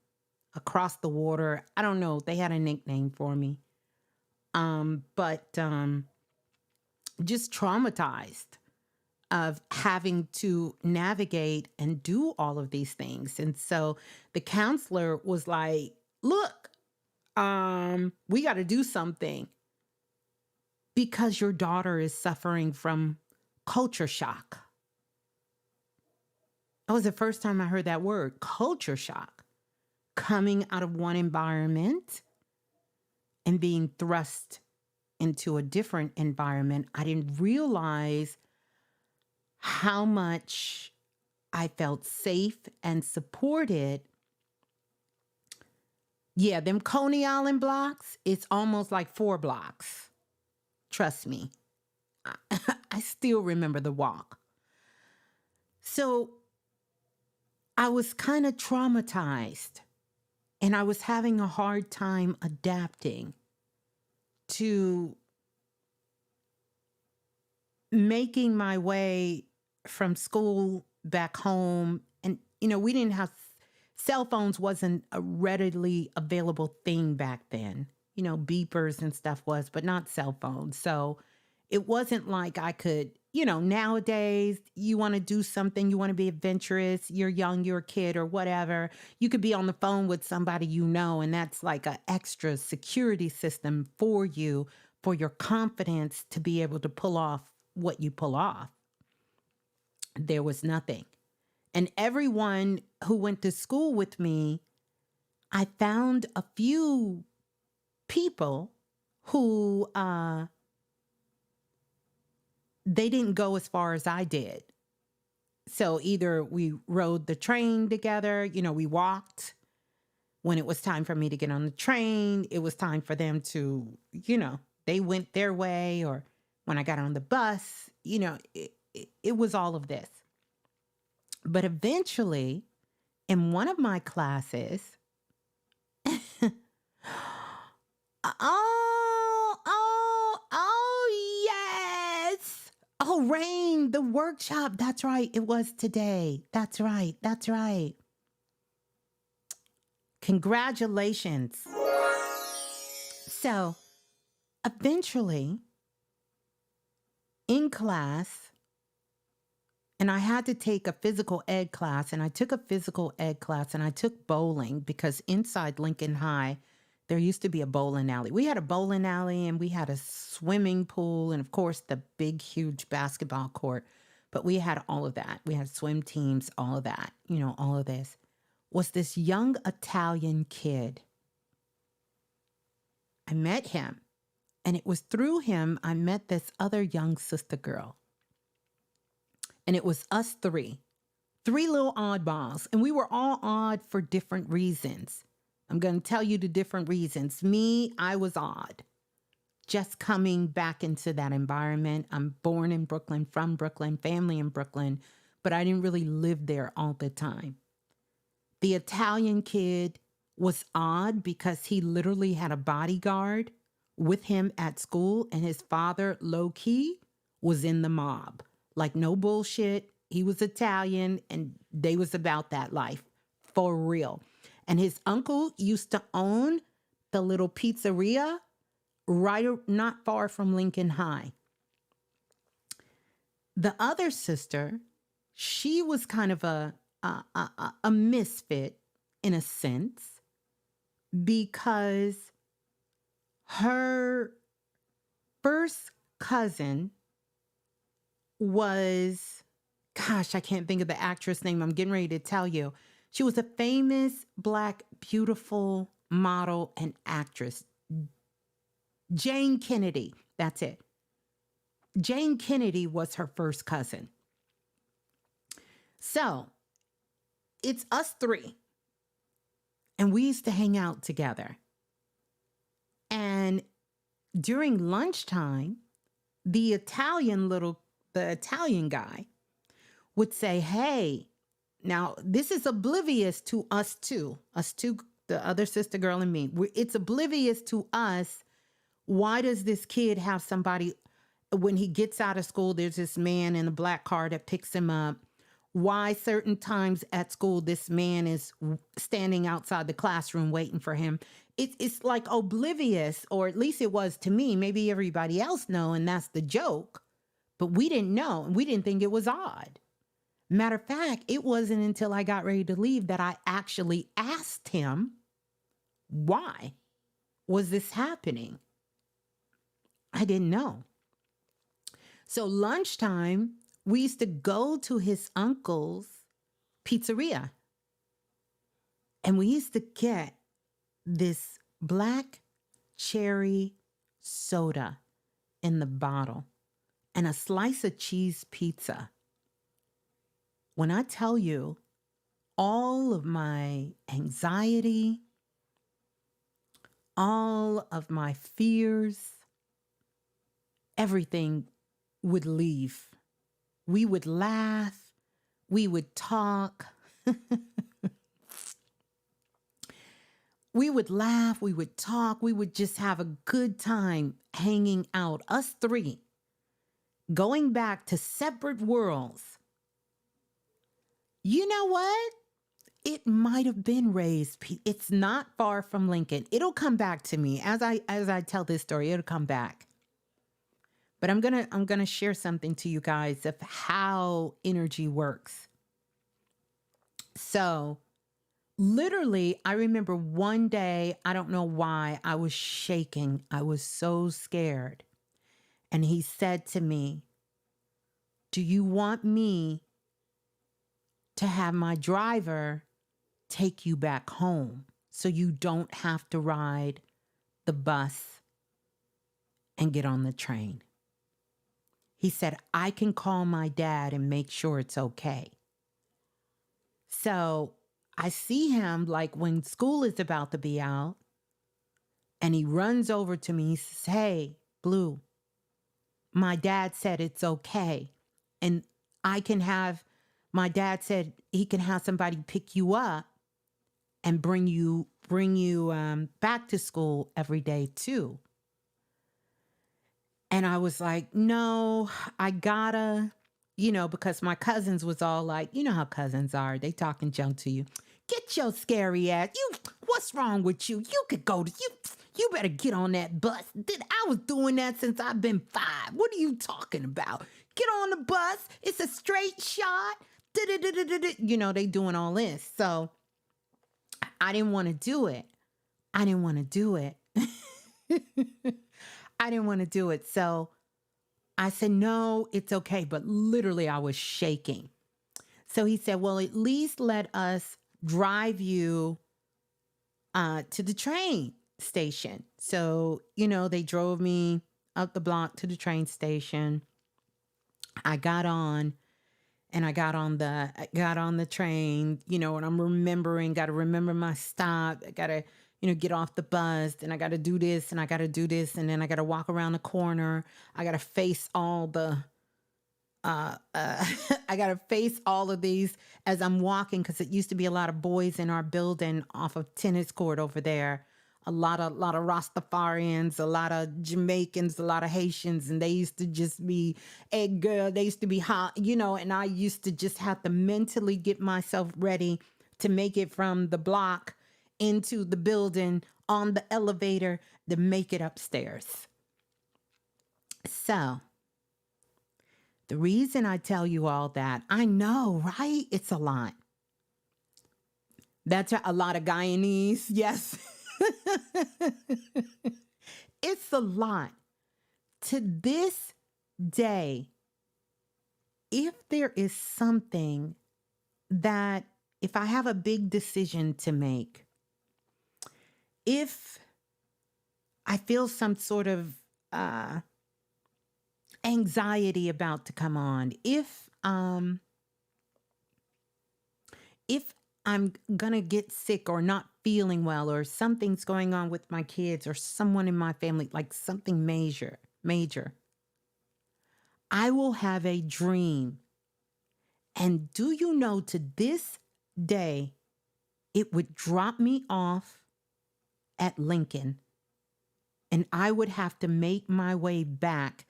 Speaker 2: across the water. I don't know. They had a nickname for me. But just traumatized of having to navigate and do all of these things. And so the counselor was like, "Look, we got to do something, because your daughter is suffering from culture shock." That was the first time I heard that word, culture shock, coming out of one environment and being thrust into a different environment. I didn't realize how much I felt safe and supported. Yeah, them Coney Island blocks, it's almost like 4 blocks. Trust me. I still remember the walk. So I was kind of traumatized, and I was having a hard time adapting to making my way from school back home. And, we didn't have cell phones, wasn't a readily available thing back then. Beepers and stuff was, but not cell phones. So it wasn't like I could nowadays you want to do something, you want to be adventurous, you're young, you're a kid or whatever. You could be on the phone with somebody and that's like an extra security system for you, for your confidence to be able to pull off what you pull off. There was nothing. And everyone who went to school with me, I found a few people who they didn't go as far as I did. So either we rode the train together, we walked. When it was time for me to get on the train, it was time for them to, they went their way. Or when I got on the bus, it was all of this. But eventually, in one of my classes, yes. Oh, Rain, the workshop. That's right. It was today. That's right. That's right. Congratulations. So eventually in class, and I had to take a physical ed class, and I took a physical ed class, and I took bowling because inside Lincoln High, there used to be a bowling alley. We had a bowling alley and we had a swimming pool and, of course, the big, huge basketball court. But we had all of that. We had swim teams, all of that, all of this. Was this young Italian kid. I met him, and it was through him I met this other young sister girl. And it was us three little oddballs, and we were all odd for different reasons. I'm going to tell you the different reasons. Me, I was odd. Just coming back into that environment. I'm born in Brooklyn, from Brooklyn, family in Brooklyn, but I didn't really live there all the time. The Italian kid was odd because he literally had a bodyguard with him at school, and his father, low-key, was in the mob. Like, no bullshit. He was Italian, and they was about that life. For real. And his uncle used to own the little pizzeria not far from Lincoln High. The other sister, she was kind of a misfit in a sense, because her first cousin was, gosh, I can't think of the actress name. I'm getting ready to tell you. She was a famous Black, beautiful model and actress. Jane Kennedy. That's it. Jane Kennedy was her first cousin. So it's us three. And we used to hang out together. And during lunchtime, the Italian guy would say, hey, now this is oblivious to us two, the other sister girl and me. It's oblivious to us. Why does this kid have somebody, when he gets out of school, there's this man in a black car that picks him up? Why certain times at school, this man is standing outside the classroom waiting for him? It's like oblivious, or at least it was to me. Maybe everybody else know, and that's the joke. But we didn't know, and we didn't think it was odd. Matter of fact, it wasn't until I got ready to leave that I actually asked him, why was this happening? I didn't know. So lunchtime, we used to go to his uncle's pizzeria. And we used to get this black cherry soda in the bottle and a slice of cheese pizza. When I tell you, all of my anxiety, all of my fears, everything would leave. We would laugh. We would talk. We would laugh. We would talk. We would just have a good time hanging out. Us three, going back to separate worlds. You know what? It might have been raised. It's not far from Lincoln. It'll come back to me as I tell this story. It'll come back. But I'm gonna share something to you guys of how energy works. So literally, I remember one day, I don't know why, I was shaking. I was so scared. And he said to me, "Do you want me to have my driver take you back home so you don't have to ride the bus and get on the train?" He said, "I can call my dad and make sure it's okay." So I see him like when school is about to be out, and he runs over to me. He says, "Hey, Blue, my dad said it's okay. And I can have, my dad said he can have somebody pick you up and bring you back to school every day too." And I was like, "No, I gotta," because my cousins was all like, you know how cousins are. They talking junk to you. "Get your scary ass. What's wrong with you? You could go to, you better get on that bus. I was doing that since I've been 5. What are you talking about? Get on the bus. It's a straight shot." They doing all this. So I didn't want to do it. I didn't want to do it. I didn't want to do it. So I said, "No, it's okay." But literally, I was shaking. So he said, "Well, at least let us drive you to the train station." So, they drove me up the block to the train station. I got on and I got on the train, and I'm remembering, got to remember my stop. I got to, get off the bus, and I got to do this and I got to do this. And then I got to walk around the corner. I got to face all the, I got to face all of these as I'm walking, because it used to be a lot of boys in our building off of tennis court over there. A lot of Rastafarians, a lot of Jamaicans, a lot of Haitians, and they used to just be, "Hey girl," they used to be hot, and I used to just have to mentally get myself ready to make it from the block into the building on the elevator to make it upstairs. So the reason I tell you all that, I know, right? It's a lot. That's a lot of Guyanese. Yes. It's a lot. To this day, if there is something that, if I have a big decision to make, if I feel some sort of anxiety about to come on, if I'm gonna get sick or not feeling well, or something's going on with my kids or someone in my family, like something major, I will have a dream. And do you know, to this day, it would drop me off at Lincoln, and I would have to make my way back,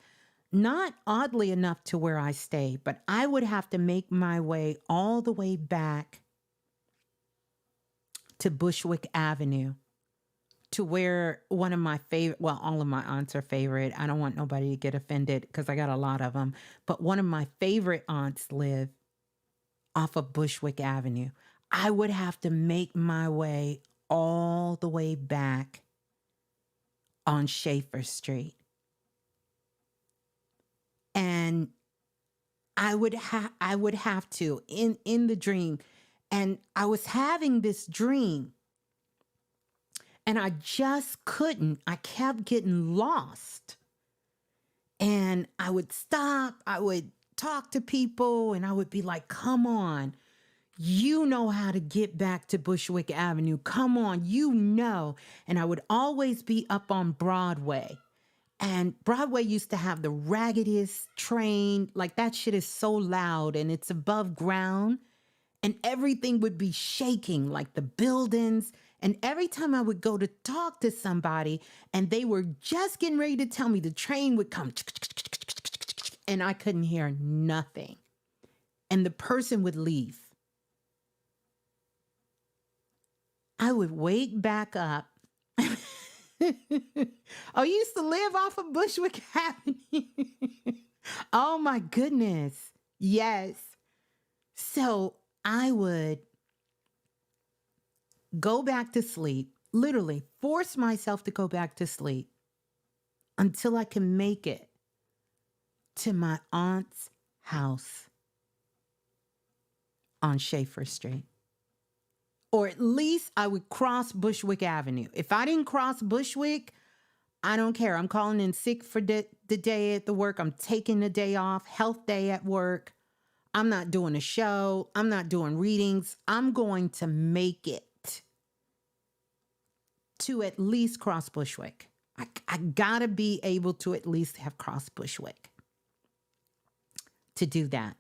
Speaker 2: not oddly enough to where I stay, but I would have to make my way all the way back to Bushwick Avenue, to where one of my favorite, well, all of my aunts are favorite. I don't want nobody to get offended because I got a lot of them. But one of my favorite aunts live off of Bushwick Avenue. I would have to make my way all the way back on Schaefer Street. And I would have to in the dream. And I was having this dream, and I just couldn't. I kept getting lost. And I would stop, I would talk to people, and I would be like, "Come on, you know how to get back to Bushwick Avenue. Come on, you know." And I would always be up on Broadway. And Broadway used to have the raggediest train. Like, that shit is so loud, and it's above ground. And everything would be shaking, like the buildings. And every time I would go to talk to somebody and they were just getting ready to tell me, the train would come, and I couldn't hear nothing. And the person would leave. I would wake back up Oh, you used to live off of Bushwick Avenue. Oh my goodness. Yes. So I would go back to sleep, literally force myself to go back to sleep until I can make it to my aunt's house on Schaefer Street. Or at least I would cross Bushwick Avenue. If I didn't cross Bushwick, I don't care. I'm calling in sick for the day at the work. I'm taking the day off, health day at work. I'm not doing a show. I'm not doing readings. I'm going to make it to at least cross Bushwick. I gotta be able to at least have crossed Bushwick to do that.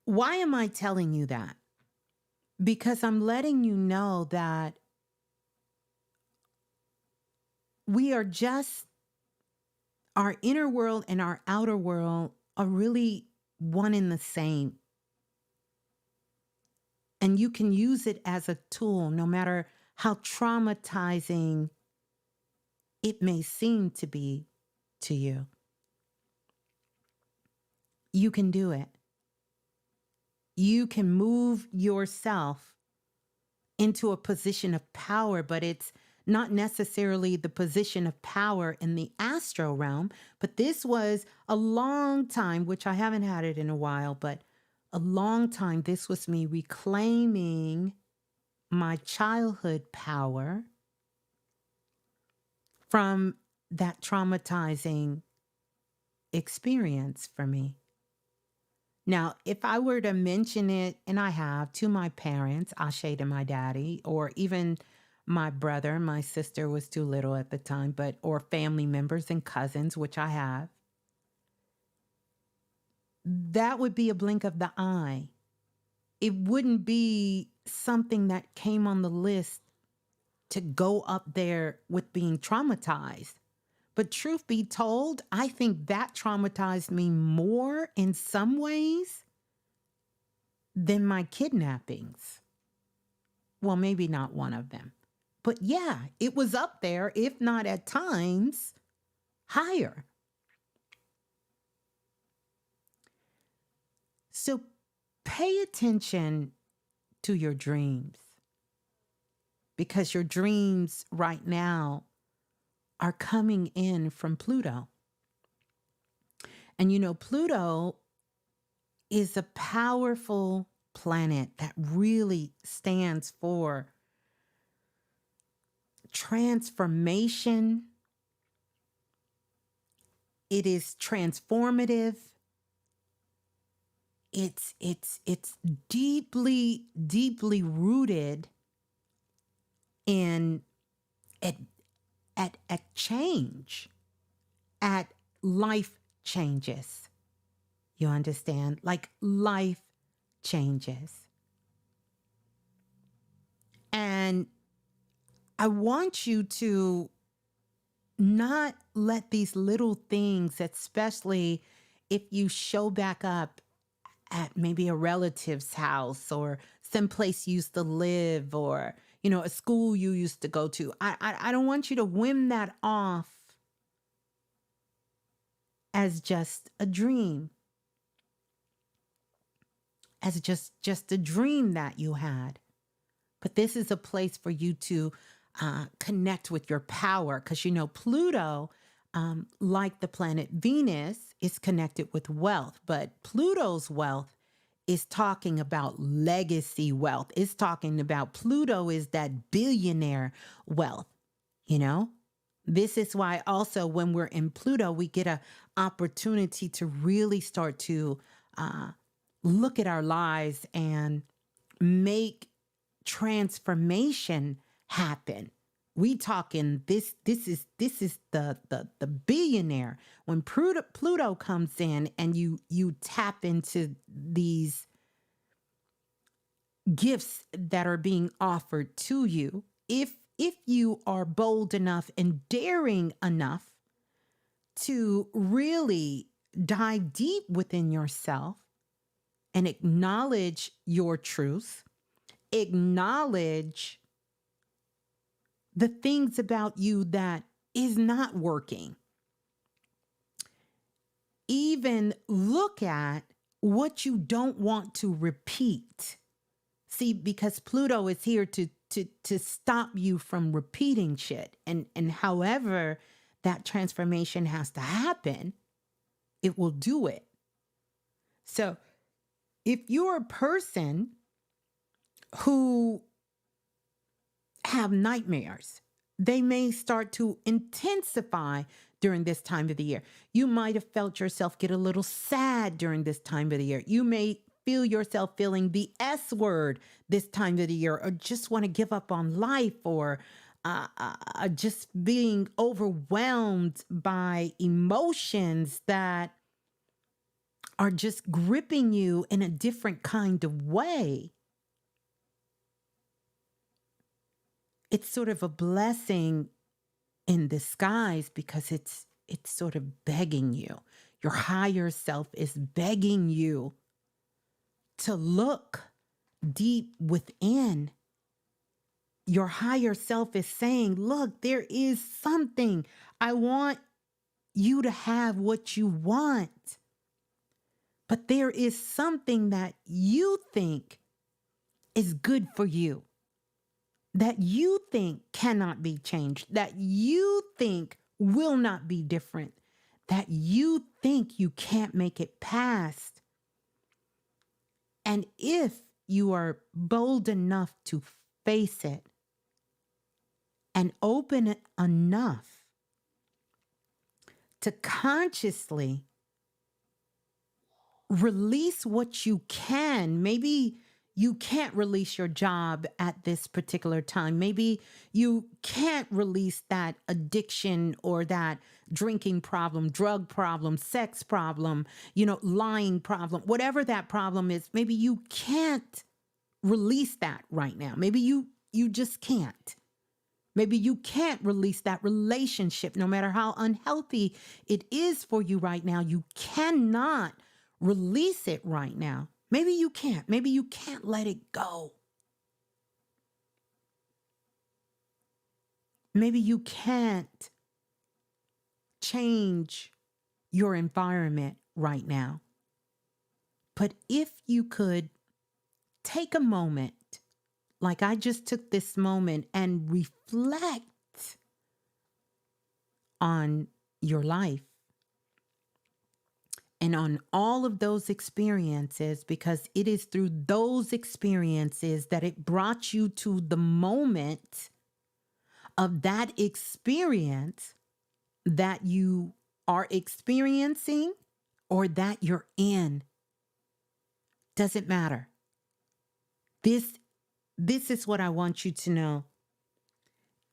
Speaker 2: Why am I telling you that? Because I'm letting you know that we are just, our inner world and our outer world are really one and the same. And you can use it as a tool, no matter how traumatizing it may seem to be to you. You can do it. You can move yourself into a position of power, but it's not necessarily the position of power in the astral realm. But this was a long time, which I haven't had it in a while, but a long time, this was me reclaiming my childhood power from that traumatizing experience for me. Now, if I were to mention it, and I have, to my parents, Ashe to my daddy, or even my brother, my sister was too little at the time, but, or family members and cousins, which I have, that would be a blink of the eye. It wouldn't be something that came on the list to go up there with being traumatized. But truth be told, I think that traumatized me more in some ways than my kidnappings. Well, maybe not one of them. But yeah, it was up there, if not at times higher. So pay attention to your dreams, because your dreams right now are coming in from Pluto. And you know, Pluto is a powerful planet that really stands for transformation. It is transformative. It's deeply, deeply rooted in at change, at life changes. You understand? Like life changes. And I want you to not let these little things, especially if you show back up at maybe a relative's house or someplace you used to live, or, you know, a school you used to go to. I don't want you to whim that off as just a dream, as just a dream that you had. But this is a place for you to connect with your power, because, you know, Pluto, like the planet Venus, is connected with wealth. But Pluto's wealth is talking about legacy wealth. It's talking about Pluto is that billionaire wealth, you know? This is why also when we're in Pluto, we get an opportunity to really start to look at our lives and make transformation happen. We talking this is the billionaire. When Pluto comes in and you tap into these gifts that are being offered to you, if you are bold enough and daring enough to really dive deep within yourself and acknowledge your truth, acknowledge the things about you that is not working. Even look at what you don't want to repeat. See, because Pluto is here to stop you from repeating shit. And however that transformation has to happen, it will do it. So if you're a person who have nightmares, they may start to intensify during this time of the year. You might have felt yourself get a little sad during this time of the year. You may feel yourself feeling the S word this time of the year, or just want to give up on life, or just being overwhelmed by emotions that are just gripping you in a different kind of way. It's sort of a blessing in disguise, because it's sort of begging you. Your higher self is begging you to look deep within. Your higher self is saying, look, there is something. I want you to have what you want. But there is something that you think is good for you, that you think cannot be changed, that you think will not be different, that you think you can't make it past. And if you are bold enough to face it and open it enough to consciously release what you can. Maybe you can't release your job at this particular time. Maybe you can't release that addiction or that drinking problem, drug problem, sex problem, lying problem, whatever that problem is. Maybe you can't release that right now. Maybe you just can't. Maybe you can't release that relationship, no matter how unhealthy it is for you right now. You cannot release it right now. Maybe you can't. Maybe you can't let it go. Maybe you can't change your environment right now. But if you could take a moment, like I just took this moment, and reflect on your life and on all of those experiences, because it is through those experiences that it brought you to the moment of that experience that you are experiencing or that you're in. Doesn't matter. This is what I want you to know.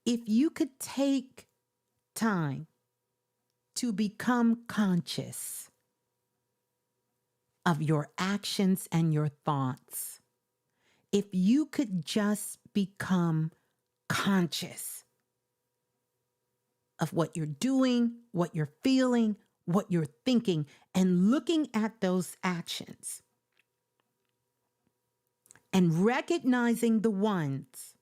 Speaker 2: If you could take time to become conscious of your actions and your thoughts, if you could just become conscious of what you're doing, what you're feeling, what you're thinking, and looking at those actions and recognizing the ones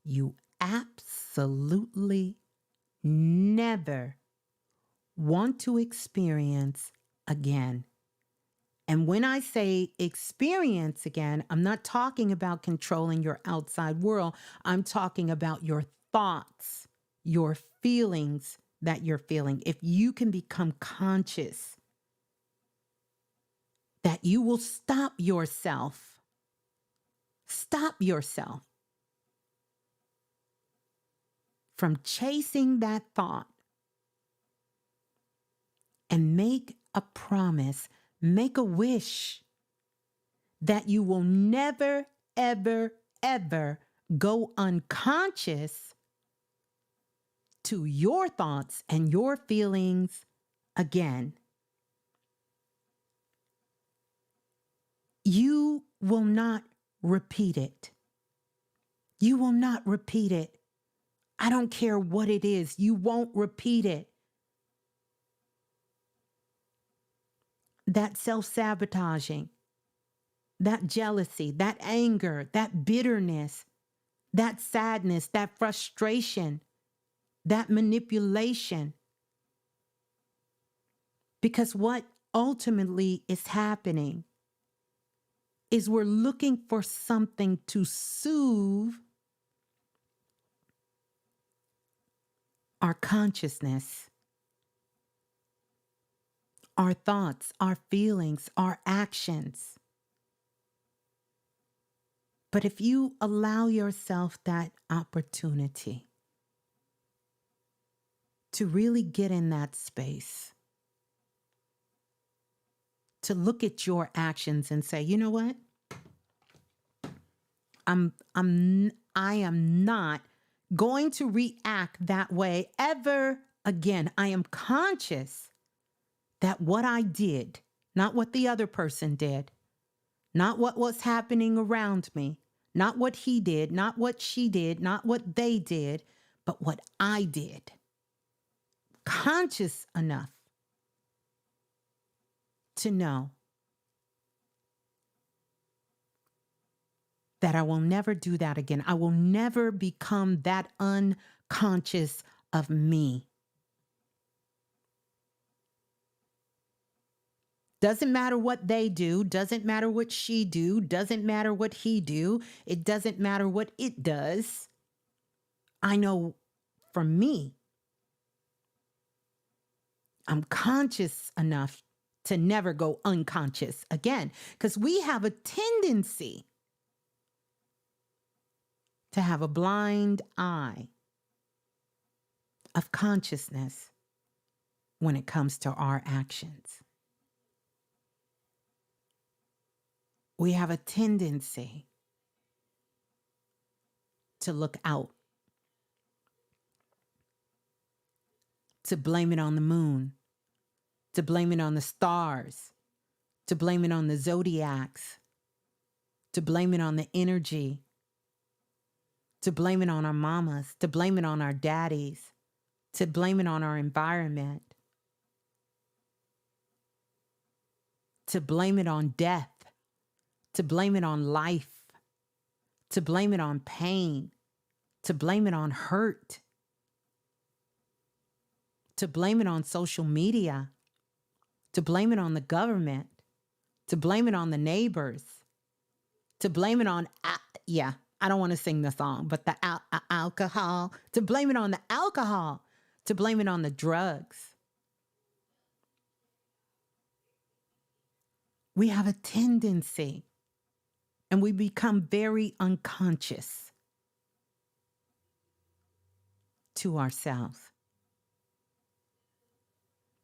Speaker 2: you absolutely never want to experience again. And when I say experience again, I'm not talking about controlling your outside world. I'm talking about your thoughts, your feelings that you're feeling. If you can become conscious that you will stop yourself from chasing that thought, and make a promise, make a wish that you will never, ever, ever go unconscious to your thoughts and your feelings again. You will not repeat it. You will not repeat it. I don't care what it is. You won't repeat it. That self-sabotaging, that jealousy, that anger, that bitterness, that sadness, that frustration, that manipulation. Because what ultimately is happening is we're looking for something to soothe our consciousness, our thoughts, our feelings, our actions. But if you allow yourself that opportunity to really get in that space, to look at your actions and say, you know what? I am not going to react that way ever again. I am conscious that what I did, not what the other person did, not what was happening around me, not what he did, not what she did, not what they did, but what I did. Conscious enough to know that I will never do that again. I will never become that unconscious of me. Doesn't matter what they do, doesn't matter what she do, doesn't matter what he do, it doesn't matter what it does. I know for me, I'm conscious enough to never go unconscious again, because we have a tendency to have a blind eye of consciousness when it comes to our actions. We have a tendency to look out, to blame it on the moon, to blame it on the stars, to blame it on the zodiacs, to blame it on the energy, to blame it on our mamas, to blame it on our daddies, to blame it on our environment, to blame it on death, to blame it on life, to blame it on pain, to blame it on hurt, to blame it on social media, to blame it on the government, to blame it on the neighbors, to blame it on, I don't want to sing the song, but the alcohol, to blame it on the alcohol, to blame it on the drugs. We have a tendency, and we become very unconscious to ourselves,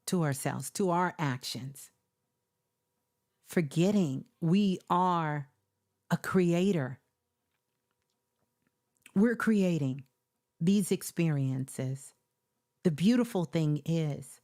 Speaker 2: to our actions, forgetting we are a creator. We're creating these experiences. The beautiful thing is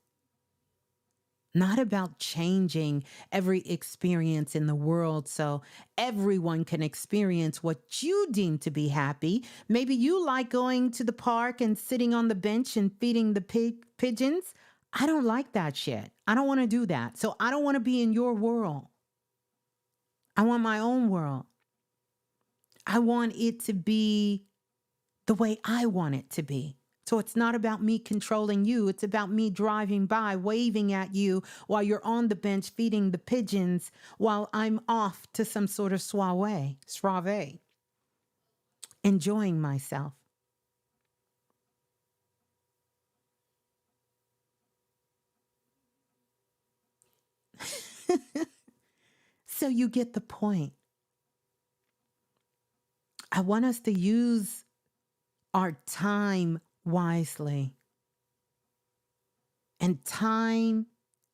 Speaker 2: not about changing every experience in the world so everyone can experience what you deem to be happy. Maybe you like going to the park and sitting on the bench and feeding the pigeons. I don't like that shit. I don't want to do that. So I don't want to be in your world. I want my own world. I want it to be the way I want it to be. So it's not about me controlling you. It's about me driving by, waving at you while you're on the bench feeding the pigeons while I'm off to some sort of soiree, enjoying myself. So you get the point. I want us to use our time wisely. And time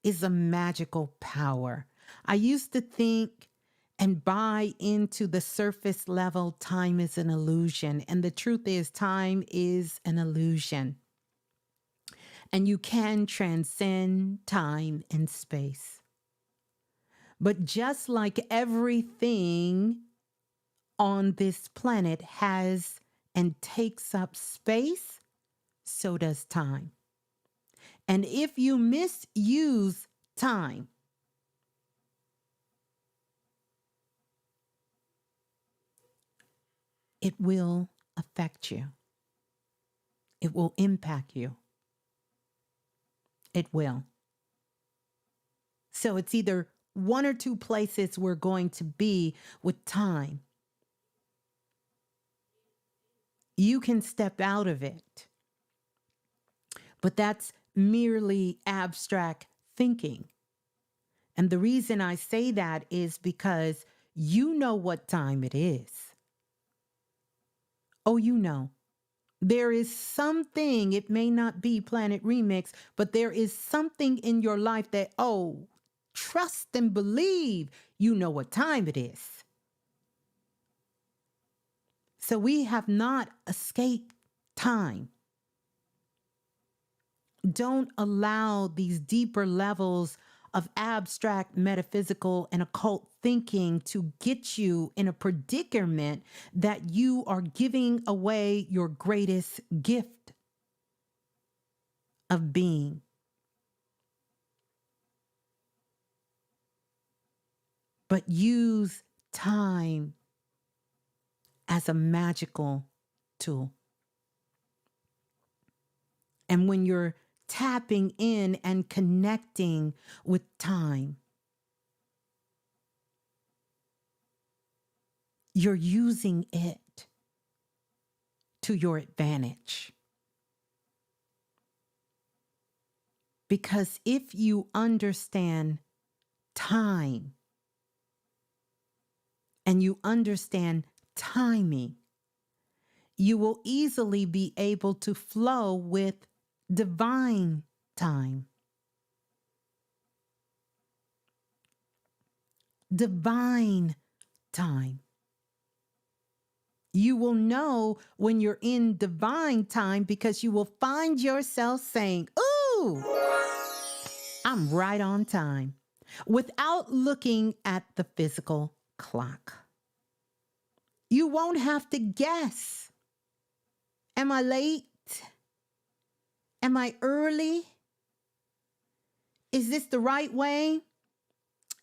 Speaker 2: is a magical power. I used to think and buy into the surface level time is an illusion. And the truth is, time is an illusion. And you can transcend time and space. But just like everything on this planet has and takes up space, so does time. And if you misuse time, it will affect you. It will impact you. It will. So it's either one or two places we're going to be with time. You can step out of it, but that's merely abstract thinking. And the reason I say that is because you know what time it is. Oh, you know. There is something, it may not be Planet Remix, but there is something in your life that, oh, trust and believe you know what time it is. So we have not escaped time. Don't allow these deeper levels of abstract, metaphysical, and occult thinking to get you in a predicament that you are giving away your greatest gift of being. But use time as a magical tool. And when you're tapping in and connecting with time, you're using it to your advantage. Because if you understand time and you understand timing, you will easily be able to flow with divine time. Divine time. You will know when you're in divine time because you will find yourself saying, ooh, I'm right on time, without looking at the physical clock. You won't have to guess. Am I late? Am I early? Is this the right way?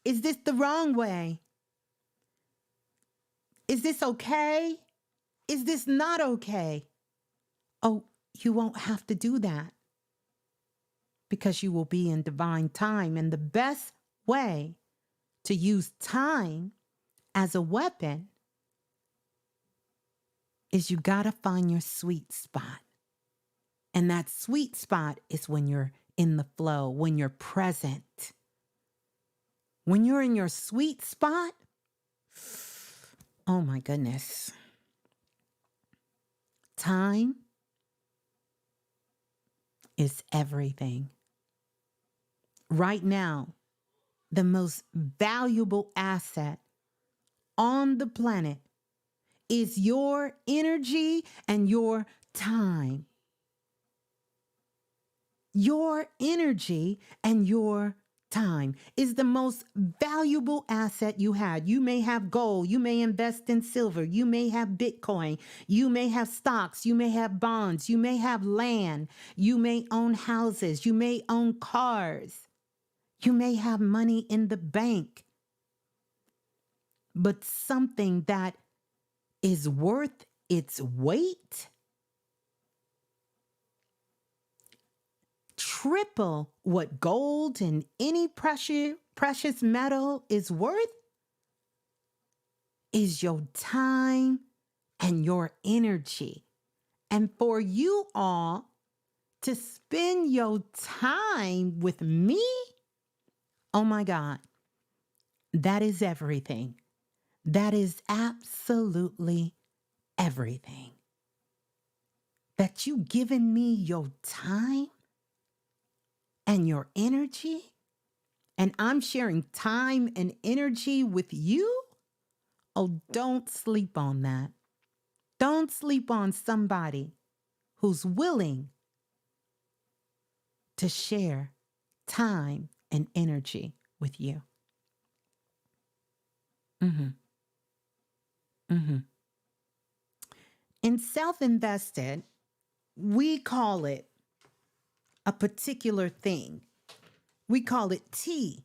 Speaker 2: Is this the wrong way? Is this okay? Is this not okay? Oh, you won't have to do that because you will be in divine time. And the best way to use time as a weapon is you got to find your sweet spot. And that sweet spot is when you're in the flow, when you're present. When you're in your sweet spot, oh my goodness. Time is everything. Right now, the most valuable asset on the planet is your energy and your time. Your energy and your time is the most valuable asset you had. You may have gold, you may invest in silver, you may have Bitcoin, you may have stocks, you may have bonds, you may have land, you may own houses, you may own cars, you may have money in the bank. But something that is worth its weight, triple what gold and any precious metal is worth, is your time and your energy. And for you all to spend your time with me, oh my God, that is everything. That is absolutely everything. That you giving me your time and your energy, and I'm sharing time and energy with you. Oh, don't sleep on that. Don't sleep on somebody who's willing to share time and energy with you. Mm-hmm. Mm-hmm. In self-invested, we call it a particular thing. We call it tea.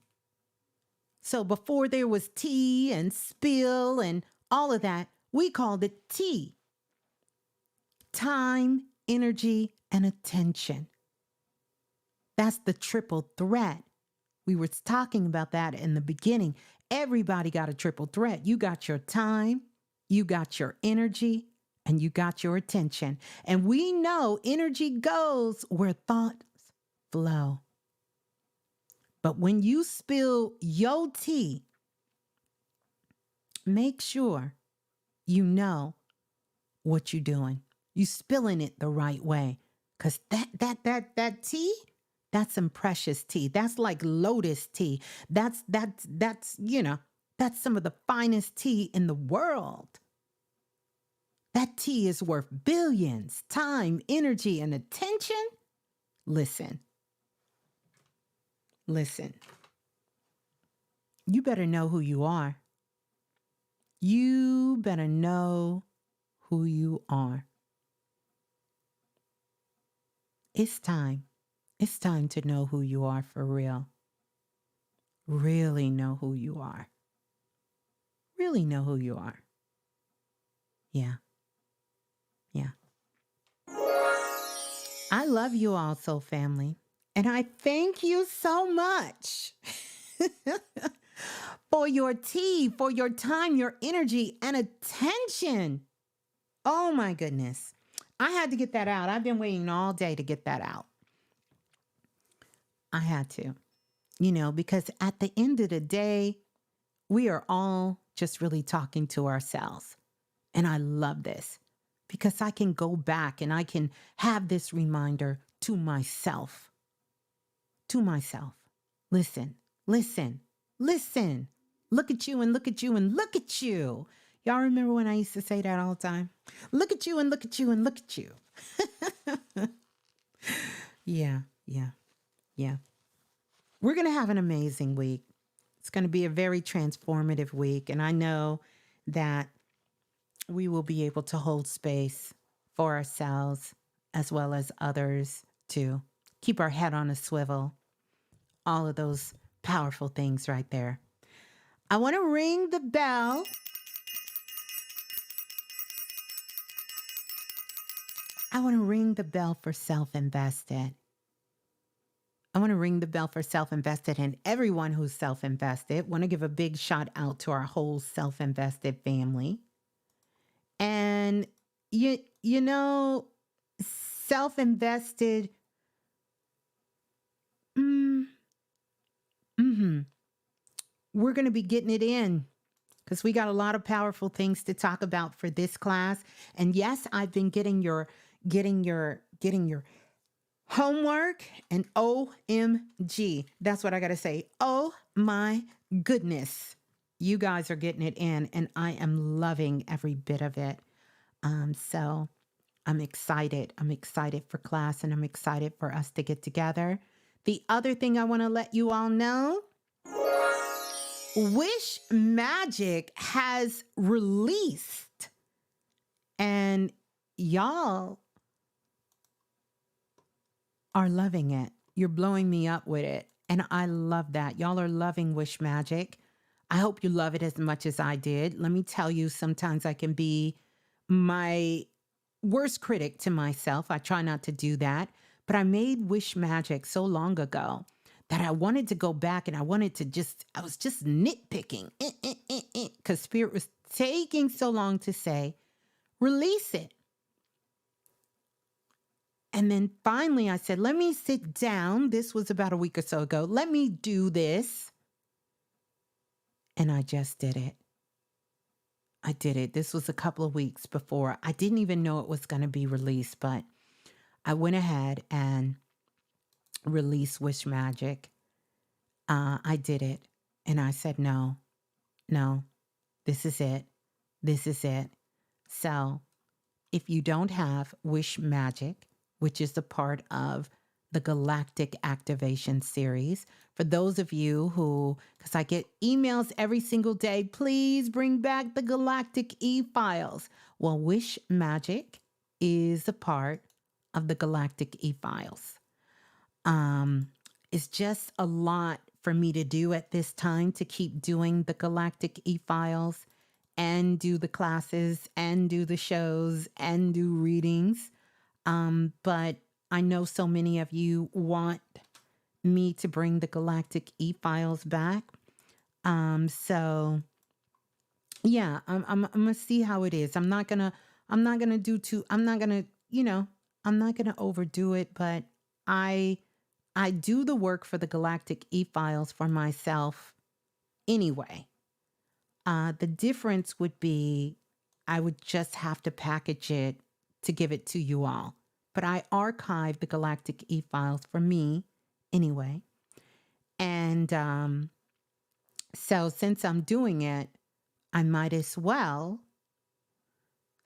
Speaker 2: So before there was tea and spill and all of that, we called it tea. time, energy, and attention. That's the triple threat. We were talking about that in the beginning. Everybody got a triple threat. You got your time, you got your energy, and you got your attention. And we know energy goes where thoughts flow. But when you spill your tea, make sure you know what you're doing. You spilling it the right way. Cause that tea, that's some precious tea. That's like lotus tea. That's that's some of the finest tea in the world. That tea is worth billions. Time, energy, and attention. Listen. You better know who you are. You better know who you are. It's time. It's time to know who you are for real. Really know who you are. Really know who you are. Yeah. I love you all, soul family. And I thank you so much for your tea, for your time, your energy, and attention. Oh my goodness. I had to get that out. I've been waiting all day to get that out. I had to, because at the end of the day, we are all just really talking to ourselves. And I love this because I can go back and I can have this reminder to myself. Listen. Look at you and look at you and look at you. Y'all remember when I used to say that all the time? Look at you and look at you and look at you. Yeah. We're going to have an amazing week. It's going to be a very transformative week. And I know that we will be able to hold space for ourselves as well as others to keep our head on a swivel. All of those powerful things right there. I want to ring the bell. I want to ring the bell for self-invested. I want to ring the bell for self-invested and everyone who's self-invested. Want to give a big shout out to our whole self-invested family. And you know, self-invested. We're going to be getting it in because we got a lot of powerful things to talk about for this class. And yes, I've been getting your homework, and OMG. That's what I got to say. Oh my goodness. You guys are getting it in and I am loving every bit of it. So I'm excited. I'm excited for class and I'm excited for us to get together. The other thing I want to let you all know, Wish Magic has released, and y'all are loving it. You're blowing me up with it. And I love that. Y'all are loving Wish Magic. I hope you love it as much as I did. Let me tell you, sometimes I can be my worst critic to myself. I try not to do that. But I made Wish Magic so long ago that I wanted to go back and I was just nitpicking because Spirit was taking so long to say, release it. And then finally I said, let me sit down. This was about a week or so ago. Let me do this. And I just did it. I did it. This was a couple of weeks before. I didn't even know it was going to be released, but I went ahead and released Wish Magic. I did it. And I said, no, this is it. This is it. So if you don't have Wish Magic, which is a part of the Galactic Activation Series, for those of you who, because I get emails every single day, please bring back the Galactic E-Files. Well, Wish Magic is a part of the Galactic E-Files. It's just a lot for me to do at this time to keep doing the Galactic E-Files. and do the classes and do the shows and do readings. But I know so many of you want me to bring the Galactic E-Files back. So yeah, I'm gonna see how it is. I'm not gonna do too, I'm not gonna, I'm not gonna overdo it, but I, I do the work for the Galactic E-Files for myself anyway. The difference would be I would just have to package it to give it to you all. But I archive the Galactic E-Files for me anyway. And so since I'm doing it, I might as well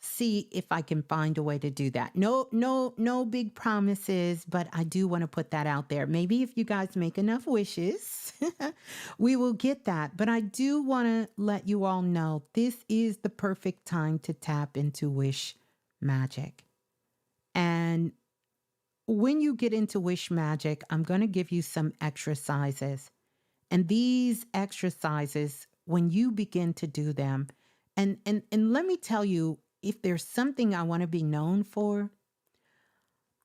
Speaker 2: see if I can find a way to do that. No big promises, but I do want to put that out there. Maybe if you guys make enough wishes, we will get that. But I do want to let you all know this is the perfect time to tap into wish magic. And when you get into wish magic, I'm going to give you some exercises. And these exercises, when you begin to do them, and let me tell you, if there's something I want to be known for,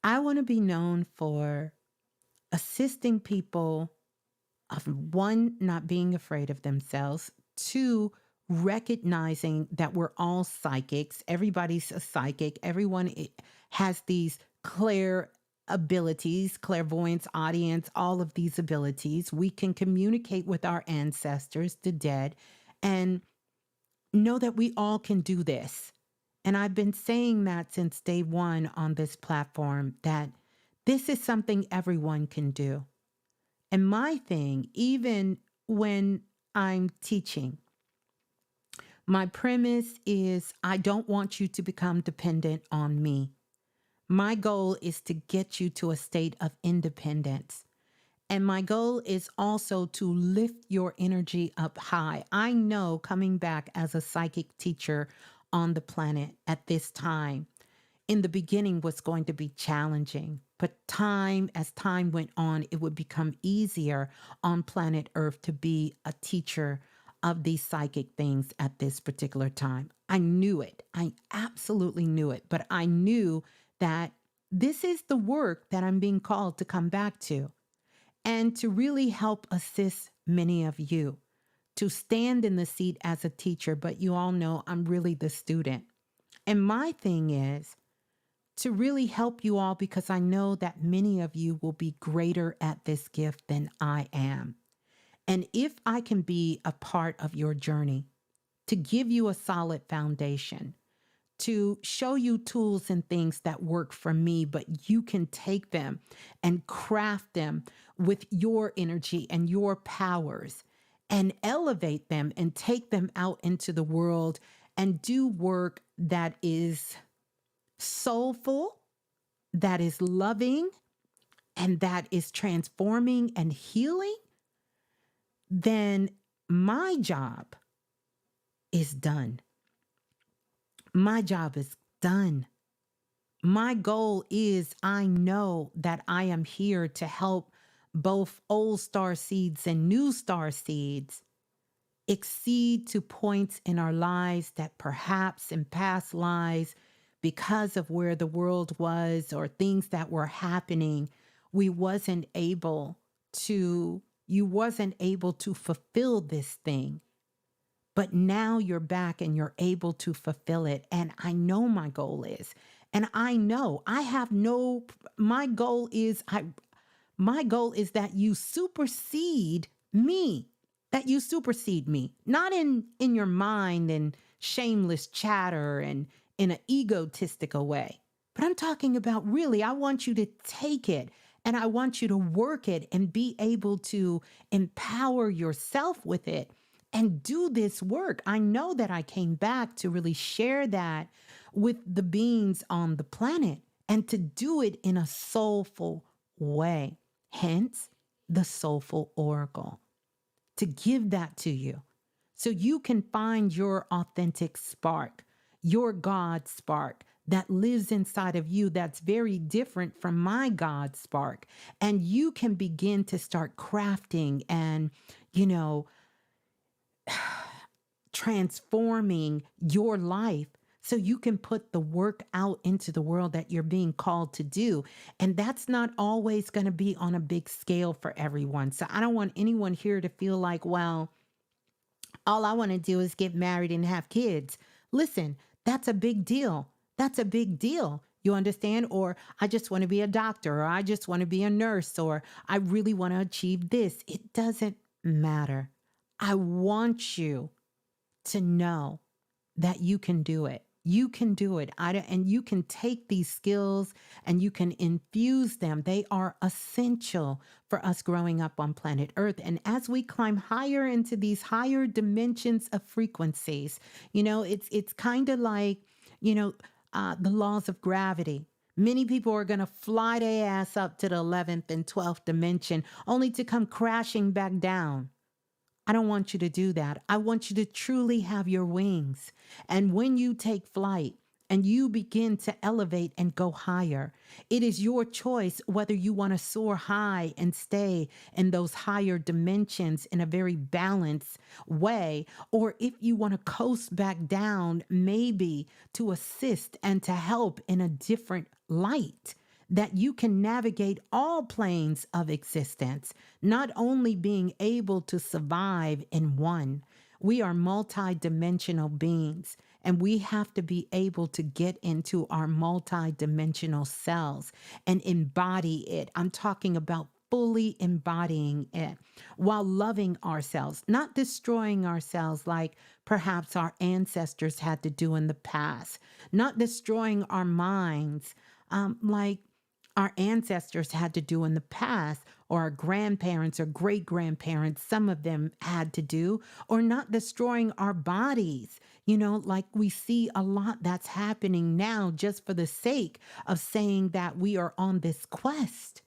Speaker 2: I want to be known for assisting people of one, not being afraid of themselves, two, recognizing that we're all psychics. Everybody's a psychic. Everyone has these clair abilities, clairvoyance, audience, all of these abilities. We can communicate with our ancestors, the dead, and know that we all can do this. And I've been saying that since day one on this platform, that this is something everyone can do. And my thing, even when I'm teaching, my premise is I don't want you to become dependent on me. My goal is to get you to a state of independence. And my goal is also to lift your energy up high. I know coming back as a psychic teacher on the planet at this time, in the beginning was going to be challenging. But as time went on, it would become easier on planet Earth to be a teacher of these psychic things at this particular time. I knew it. I absolutely knew it. But I knew that this is the work that I'm being called to come back to, and to really help assist many of you to stand in the seat as a teacher. But you all know I'm really the student. And my thing is to really help you all, because I know that many of you will be greater at this gift than I am. And if I can be a part of your journey, to give you a solid foundation, to show you tools and things that work for me, but you can take them and craft them with your energy and your powers and elevate them and take them out into the world and do work that is soulful, that is loving, and that is transforming and healing, then my job is done. My job is done. My goal is I know that I am here to help both old star seeds and new star seeds exceed to points in our lives that perhaps in past lives, because of where the world was or things that were happening, you wasn't able to fulfill this thing. But now you're back and you're able to fulfill it. And I know my goal is, and I know I have no, my goal is that you supersede me, not in your mind and shameless chatter and in an egotistical way. But I'm talking about really, I want you to take it and I want you to work it and be able to empower yourself with it and do this work. I know that I came back to really share that with the beings on the planet and to do it in a soulful way. Hence, the Soulful Oracle, to give that to you so you can find your authentic spark, your God spark that lives inside of you that's very different from my God spark. And you can begin to start crafting and, transforming your life so you can put the work out into the world that you're being called to do. And that's not always going to be on a big scale for everyone. So I don't want anyone here to feel like, well, all I want to do is get married and have kids. Listen, that's a big deal. That's a big deal. You understand? Or I just want to be a doctor, or I just want to be a nurse, or I really want to achieve this. It doesn't matter. I want you to know that you can do it. You can do it. And you can take these skills and you can infuse them. They are essential for us growing up on planet Earth. And as we climb higher into these higher dimensions of frequencies, it's kind of like, the laws of gravity. Many people are going to fly their ass up to the 11th and 12th dimension only to come crashing back down. I don't want you to do that. I want you to truly have your wings. And when you take flight and you begin to elevate and go higher, it is your choice whether you want to soar high and stay in those higher dimensions in a very balanced way, or if you want to coast back down, maybe to assist and to help in a different light, that you can navigate all planes of existence, not only being able to survive in one. We are multidimensional beings, and we have to be able to get into our multidimensional selves and embody it. I'm talking about fully embodying it while loving ourselves, not destroying ourselves like perhaps our ancestors had to do in the past, not destroying our minds like our ancestors had to do in the past, or our grandparents or great grandparents, some of them had to do, or not destroying our bodies, like we see a lot that's happening now just for the sake of saying that we are on this quest.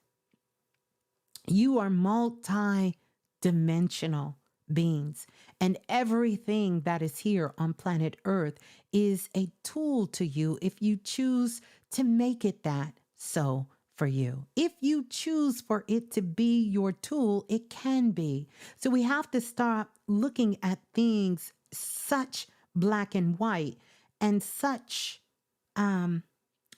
Speaker 2: You are multi-dimensional beings, and everything that is here on planet Earth is a tool to you if you choose to make it that so for you. If you choose for it to be your tool, it can be. So we have to start looking at things such black and white and such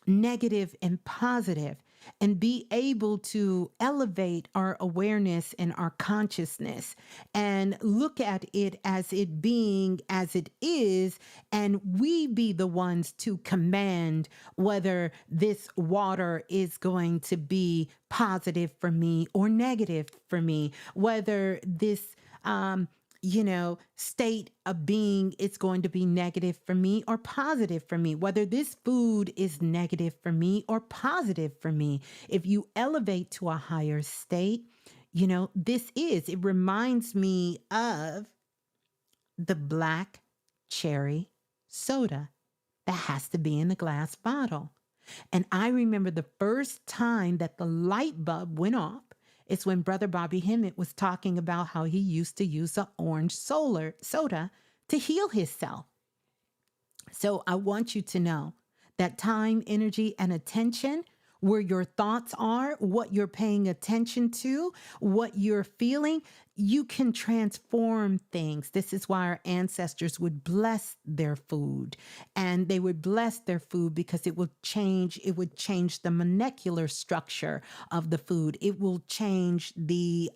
Speaker 2: negative and positive, and be able to elevate our awareness and our consciousness and look at it as it being as it is, and we be the ones to command whether this water is going to be positive for me or negative for me, whether this state of being is going to be negative for me or positive for me, whether this food is negative for me or positive for me. If you elevate to a higher state, it reminds me of the black cherry soda that has to be in a glass bottle. And I remember the first time that the light bulb went off. It's when Brother Bobby Hemmett was talking about how he used to use an orange soda to heal himself. So I want you to know that time, energy, and attention, where your thoughts are, what you're paying attention to, what you're feeling, you can transform things. This is why our ancestors would bless their food, and they would bless their food because it would change the molecular structure of the food. It will change the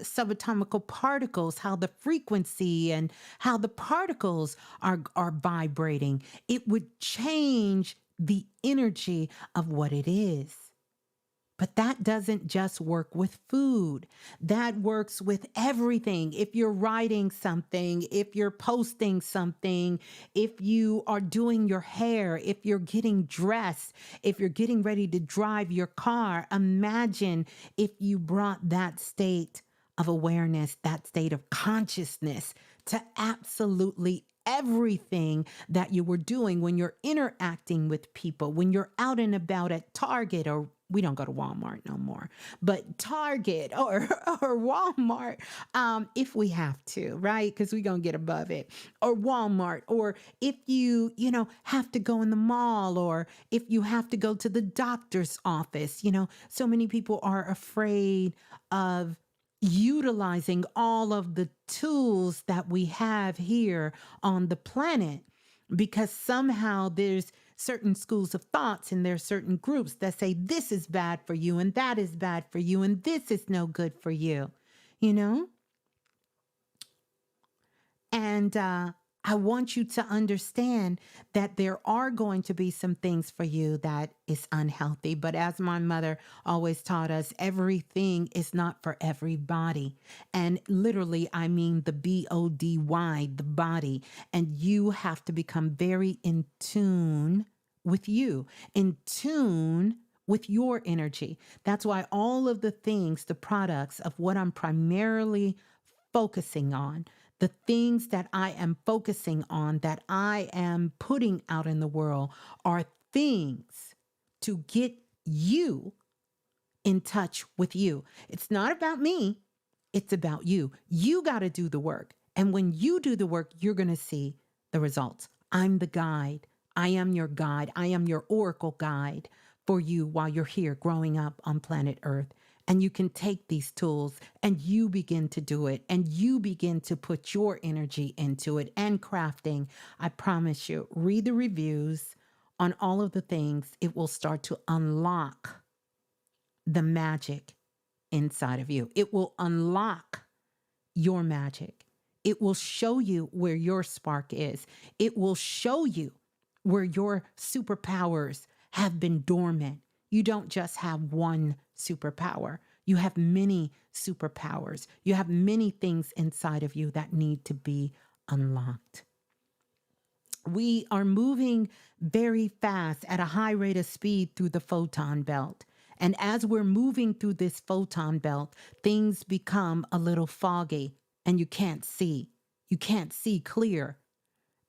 Speaker 2: subatomical particles, how the frequency and how the particles are vibrating. It would change the energy of what it is. But that doesn't just work with food. That works with everything. If you're writing something, if you're posting something, if you are doing your hair, if you're getting dressed, if you're getting ready to drive your car, imagine if you brought that state of awareness, that state of consciousness to absolutely everything that you were doing when you're interacting with people, when you're out and about at Target, or we don't go to Walmart no more, but Target or Walmart, if we have to, right? Because we're going to get above it, or Walmart, or if you have to go in the mall, or if you have to go to the doctor's office. So many people are afraid of utilizing all of the tools that we have here on the planet, because somehow there's certain schools of thoughts and there's certain groups that say this is bad for you and that is bad for you and this is no good for you, you know? And I want you to understand that there are going to be some things for you that is unhealthy. But as my mother always taught us, everything is not for everybody. And literally, I mean the body, the body. And you have to become very in tune with you, in tune with your energy. That's why all of the things, the products of what I'm primarily focusing on, the things that I am focusing on, that I am putting out in the world, are things to get you in touch with you. It's not about me, it's about you. You got to do the work. And when you do the work, you're going to see the results. I'm the guide. I am your guide. I am your oracle guide for you while you're here growing up on planet Earth. And you can take these tools and you begin to do it and you begin to put your energy into it and crafting. I promise you, read the reviews on all of the things. It will start to unlock the magic inside of you. It will unlock your magic. It will show you where your spark is. It will show you where your superpowers have been dormant. You don't just have one superpower. You have many superpowers. You have many things inside of you that need to be unlocked. We are moving very fast at a high rate of speed through the photon belt. And as we're moving through this photon belt, things become a little foggy and you can't see. You can't see clear.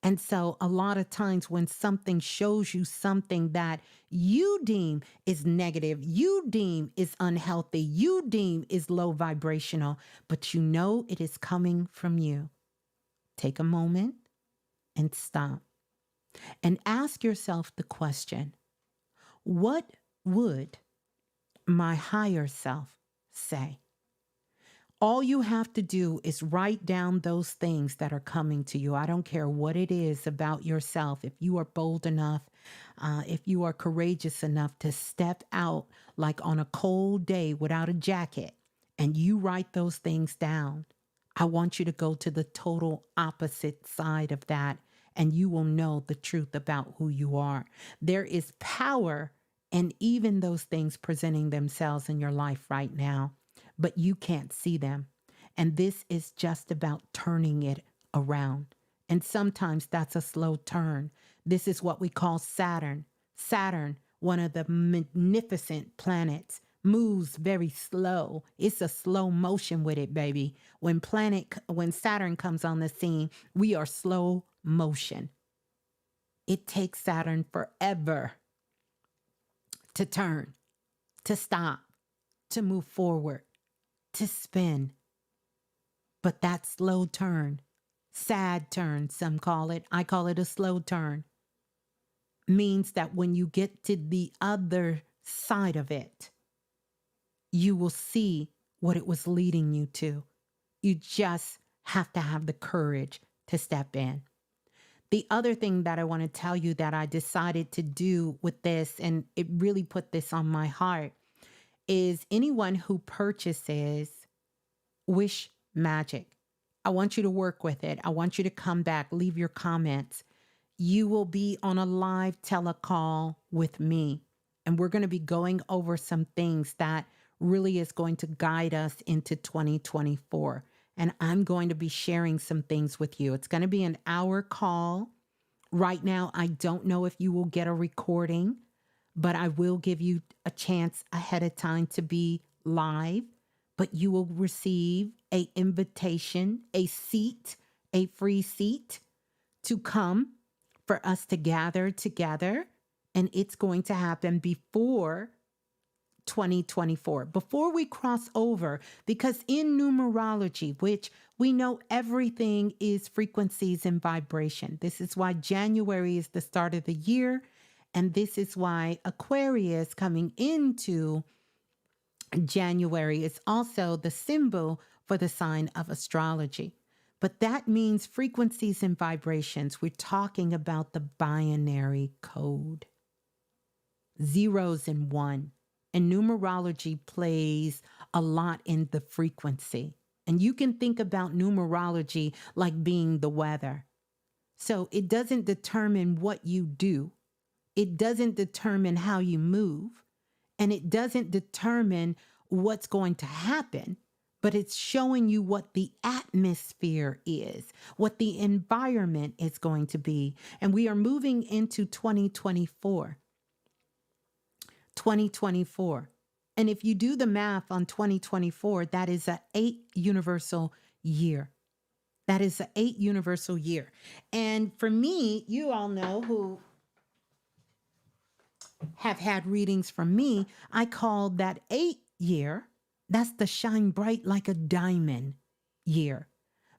Speaker 2: And so a lot of times when something shows you something that you deem is negative, you deem is unhealthy, you deem is low vibrational, but you know it is coming from you, take a moment and stop and ask yourself the question, what would my higher self say? All you have to do is write down those things that are coming to you. I don't care what it is about yourself. If you are bold enough, if you are courageous enough to step out like on a cold day without a jacket and you write those things down, I want you to go to the total opposite side of that and you will know the truth about who you are. There is power in even those things presenting themselves in your life right now, but you can't see them. And this is just about turning it around. And sometimes that's a slow turn. This is what we call Saturn. Saturn, one of the magnificent planets, moves very slow. It's a slow motion with it, baby. When Saturn comes on the scene, we are slow motion. It takes Saturn forever to turn, to stop, to move forward, to spin. But that slow turn, sad turn, some call it, I call it a slow turn, means that when you get to the other side of it, you will see what it was leading you to. You just have to have the courage to step in. The other thing that I want to tell you that I decided to do with this, and it really put this on my heart, is anyone who purchases Wish Magic, I want you to work with it. I want you to come back, leave your comments. You will be on a live telecall with me, and we're going to be going over some things that really is going to guide us into 2024. And I'm going to be sharing some things with you. It's going to be an hour call. Right now, I don't know if you will get a recording, but I will give you a chance ahead of time to be live. But you will receive an invitation, a seat, a free seat to come for us to gather together. And it's going to happen before 2024, before we cross over, because in numerology, which we know everything is frequencies and vibration. This is why January is the start of the year. And this is why Aquarius coming into January is also the symbol for the sign of astrology. But that means frequencies and vibrations. We're talking about the binary code, zeros and one. And numerology plays a lot in the frequency. And you can think about numerology like being the weather. So it doesn't determine what you do, it doesn't determine how you move, and it doesn't determine what's going to happen, but it's showing you what the atmosphere is, what the environment is going to be. And we are moving into 2024. 2024. And if you do the math on 2024, that is an 8 universal year. That is an 8 universal year. And for me, you all know who have had readings from me, I call that 8 year, that's the shine bright like a diamond year.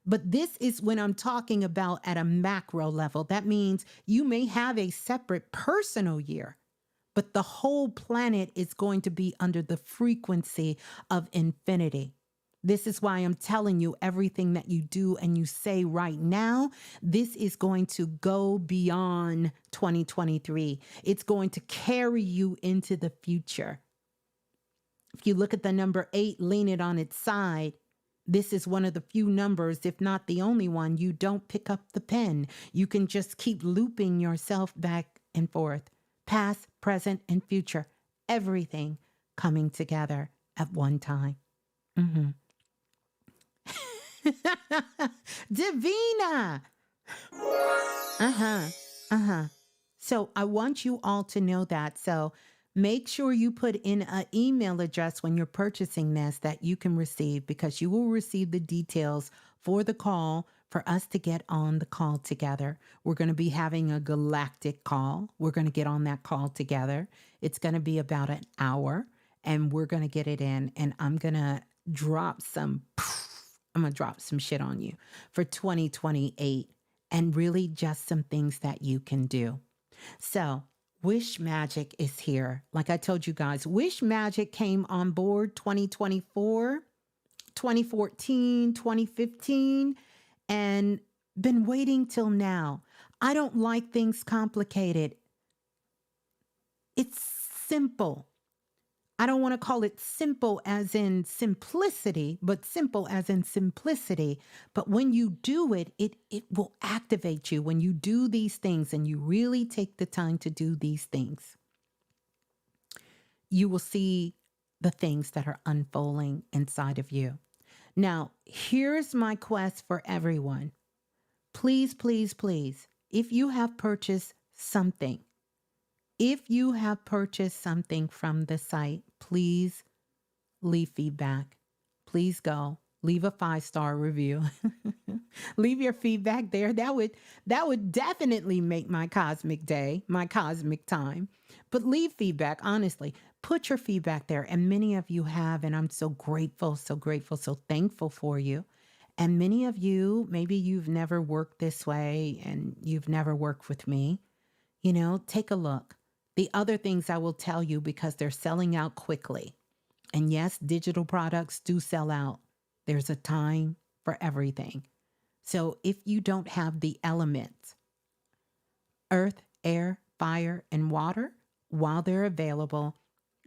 Speaker 2: But this is when I'm talking about at a macro level. That means you may have a separate personal year, but the whole planet is going to be under the frequency of infinity. This is why I'm telling you everything that you do and you say right now, this is going to go beyond 2023. It's going to carry you into the future. If you look at the number 8, lean it on its side. This is one of the few numbers, if not the only one, you don't pick up the pen. You can just keep looping yourself back and forth. Past, present, and future. Everything coming together at one time. Mm-hmm. Divina. So I want you all to know that. So make sure you put in an email address when you're purchasing this that you can receive, because you will receive the details for the call for us to get on the call together. We're going to be having a galactic call. We're going to get on that call together. It's going to be about an hour and we're going to get it in, and I'm going to drop some shit on you for 2028 and really just some things that you can do. So Wish Magic is here. Like I told you guys, Wish Magic came on board 2024, 2014, 2015, and been waiting till now. I don't like things complicated. It's simple. I don't want to call it simple as in simplicity, but simple as in simplicity. But when you do it, it will activate you. When you do these things and you really take the time to do these things, you will see the things that are unfolding inside of you. Now, here's my quest for everyone. Please, please, please, if you have purchased something, from the site, please leave feedback. Please go leave a 5-star review. Leave your feedback there. That would definitely make my cosmic day, my cosmic time. But leave feedback, honestly. Put your feedback there. And many of you have, and I'm so grateful, so thankful for you. And many of you, maybe you've never worked this way and you've never worked with me. Take a look. The other things I will tell you, because they're selling out quickly. And yes, digital products do sell out. There's a time for everything. So if you don't have the elements, earth, air, fire, and water, while they're available,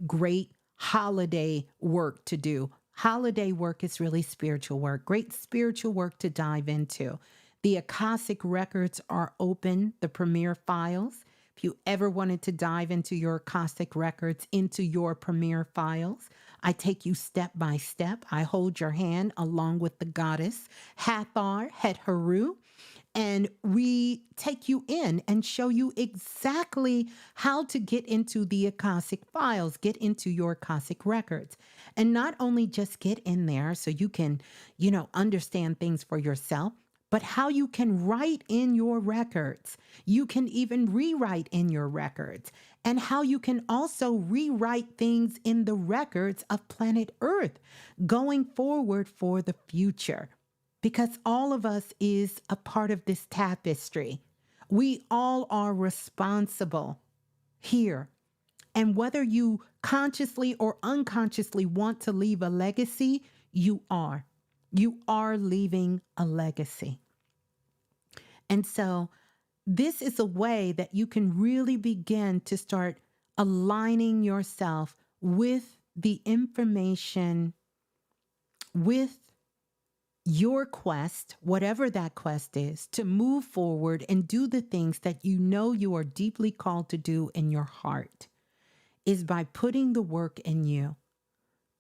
Speaker 2: great holiday work to do. Holiday work is really spiritual work. Great spiritual work to dive into. The Akashic records are open, the premier files. If you ever wanted to dive into your Akashic records, into your premier files, I take you step by step. I hold your hand along with the goddess Hathor, Het Heru, and we take you in and show you exactly how to get into the Akashic files, get into your Akashic records. And not only just get in there so you can, understand things for yourself, but how you can write in your records. You can even rewrite in your records, and how you can also rewrite things in the records of planet Earth going forward for the future. Because all of us is a part of this tapestry. We all are responsible here And whether you consciously or unconsciously want to leave a legacy, you are. You are leaving a legacy. And so this is a way that you can really begin to start aligning yourself with the information, with your quest, whatever that quest is, to move forward and do the things that you know you are deeply called to do in your heart, is by putting the work in you,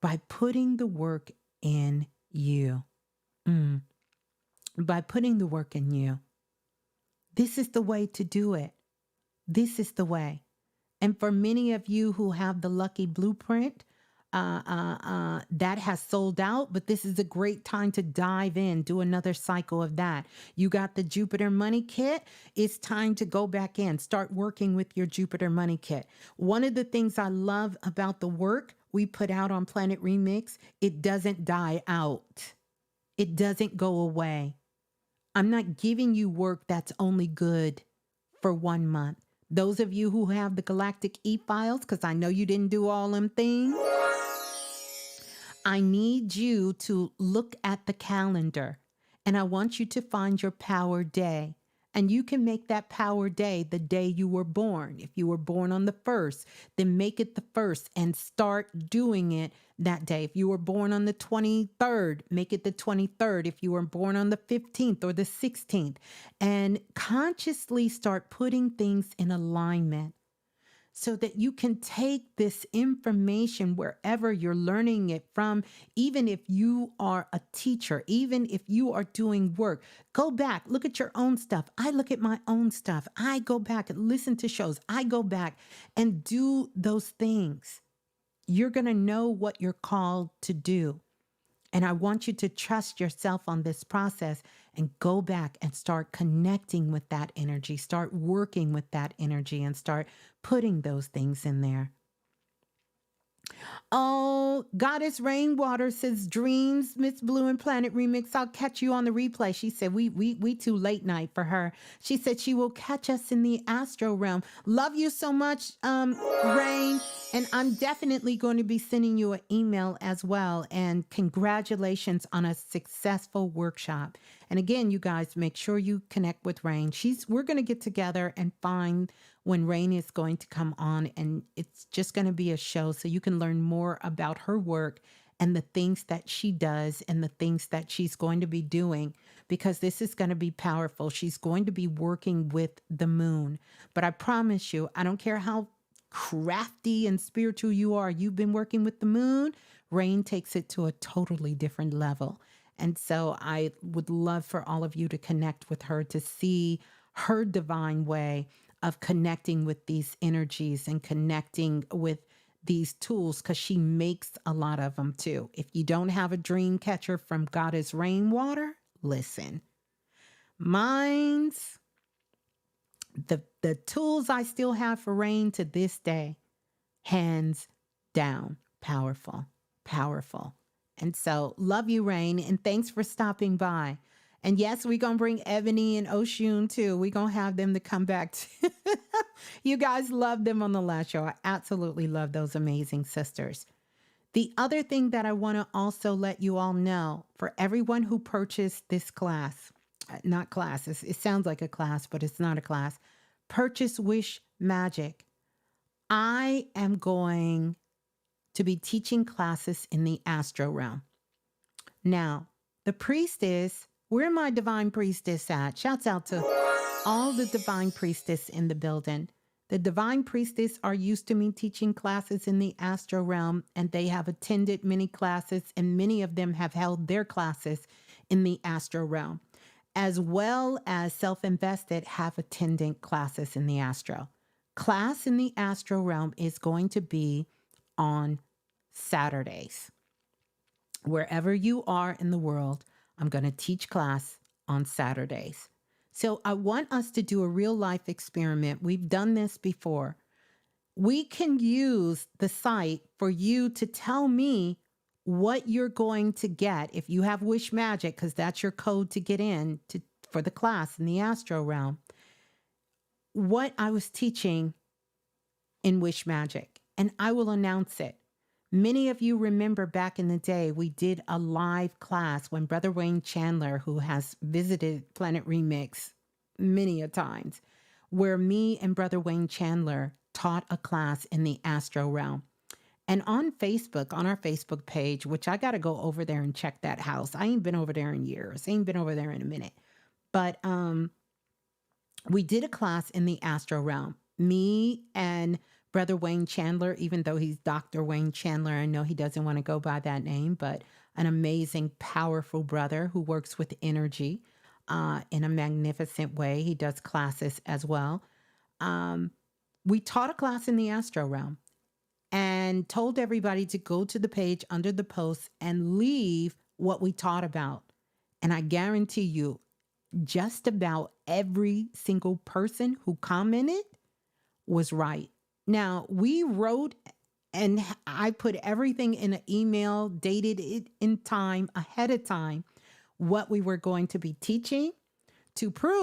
Speaker 2: by putting the work in you, by putting the work in you. This is the way to do it. This is the way. And for many of you who have the lucky blueprint, that has sold out, but this is a great time to dive in, do another cycle of that. You got the Jupiter Money Kit. It's time to go back in, start working with your Jupiter Money Kit. One of the things I love about the work we put out on Planet Remix, it doesn't die out. It doesn't go away. I'm not giving you work that's only good for 1 month. Those of you who have the Galactic E-Files, because I know you didn't do all them things, I need you to look at the calendar, and I want you to find your power day. And you can make that power day the day you were born. If you were born on the 1st, then make it the 1st and start doing it that day. If you were born on the 23rd, make it the 23rd. If you were born on the 15th or the 16th, and consciously start putting things in alignment, so that you can take this information wherever you're learning it from. Even if you are a teacher, even if you are doing work, go back, look at your own stuff. I look at my own stuff. I go back and listen to shows. I go back and do those things. You're going to know what you're called to do. And I want you to trust yourself on this process and go back and start connecting with that energy, start working with that energy, and start putting those things in there. Oh, Goddess Rainwater says, dreams, Ms.Blue and Planet Remix. I'll catch you on the replay. She said, we too late night for her. She said she will catch us in the astro realm. Love you so much, Rain. And I'm definitely going to be sending you an email as well. And congratulations on a successful workshop. And again, you guys, make sure you connect with Rain. We're going to get together and find when Rain is going to come on, and it's just going to be a show so you can learn more about her work and the things that she does and the things that she's going to be doing, because this is going to be powerful. She's going to be working with the moon. But I promise you, I don't care how crafty and spiritual you are, you've been working with the moon, Rain takes it to a totally different level. And so I would love for all of you to connect with her, to see her divine way of connecting with these energies and connecting with these tools, because she makes a lot of them too. If you don't have a dream catcher from Goddess Rainwater, listen. Mine's the tools I still have for Rain to this day, hands down, powerful, powerful. And so love you, Rain, and thanks for stopping by. And yes, we're going to bring Ebony and Oshun too. We're going to have them to come back. You guys loved them on the last show. I absolutely love those amazing sisters. The other thing that I want to also let you all know, for everyone who purchased this class, not classes, it sounds like a class, but it's not a class. Purchase Wish Magic. I am going to be teaching classes in the astro realm. Now, the priestess, where my divine priestess at? Shouts out to all the divine priestess in the building. The divine priestess are used to me teaching classes in the astro realm, and they have attended many classes, and many of them have held their classes in the astro realm, as well as self-invested have attended classes in the astro. Class in the astro realm is going to be on Saturdays. Wherever you are in the world, I'm going to teach class on Saturdays. So I want us to do a real life experiment. We've done this before. We can use the site for you to tell me what you're going to get if you have Wish Magic, because that's your code to get in for the class in the astro realm. What I was teaching in Wish Magic. and I will announce it. Many of you remember back in the day, we did a live class when Brother Wayne Chandler, who has visited Planet Remix many a times, where me and Brother Wayne Chandler taught a class in the astro realm. And on Facebook, on our Facebook page, which I got to go over there and check that house. I ain't been over there in years. I ain't been over there in a minute. But we did a class in the astro realm. Me and Brother Wayne Chandler, even though he's Dr. Wayne Chandler, I know he doesn't want to go by that name, but an amazing, powerful brother who works with energy in a magnificent way. He does classes as well. We taught a class in the astro realm and told everybody to go to the page under the post and leave what we taught about. And I guarantee you, just about every single person who commented was right. Now, we wrote and I put everything in an email, dated it in time, ahead of time, what we were going to be teaching to prove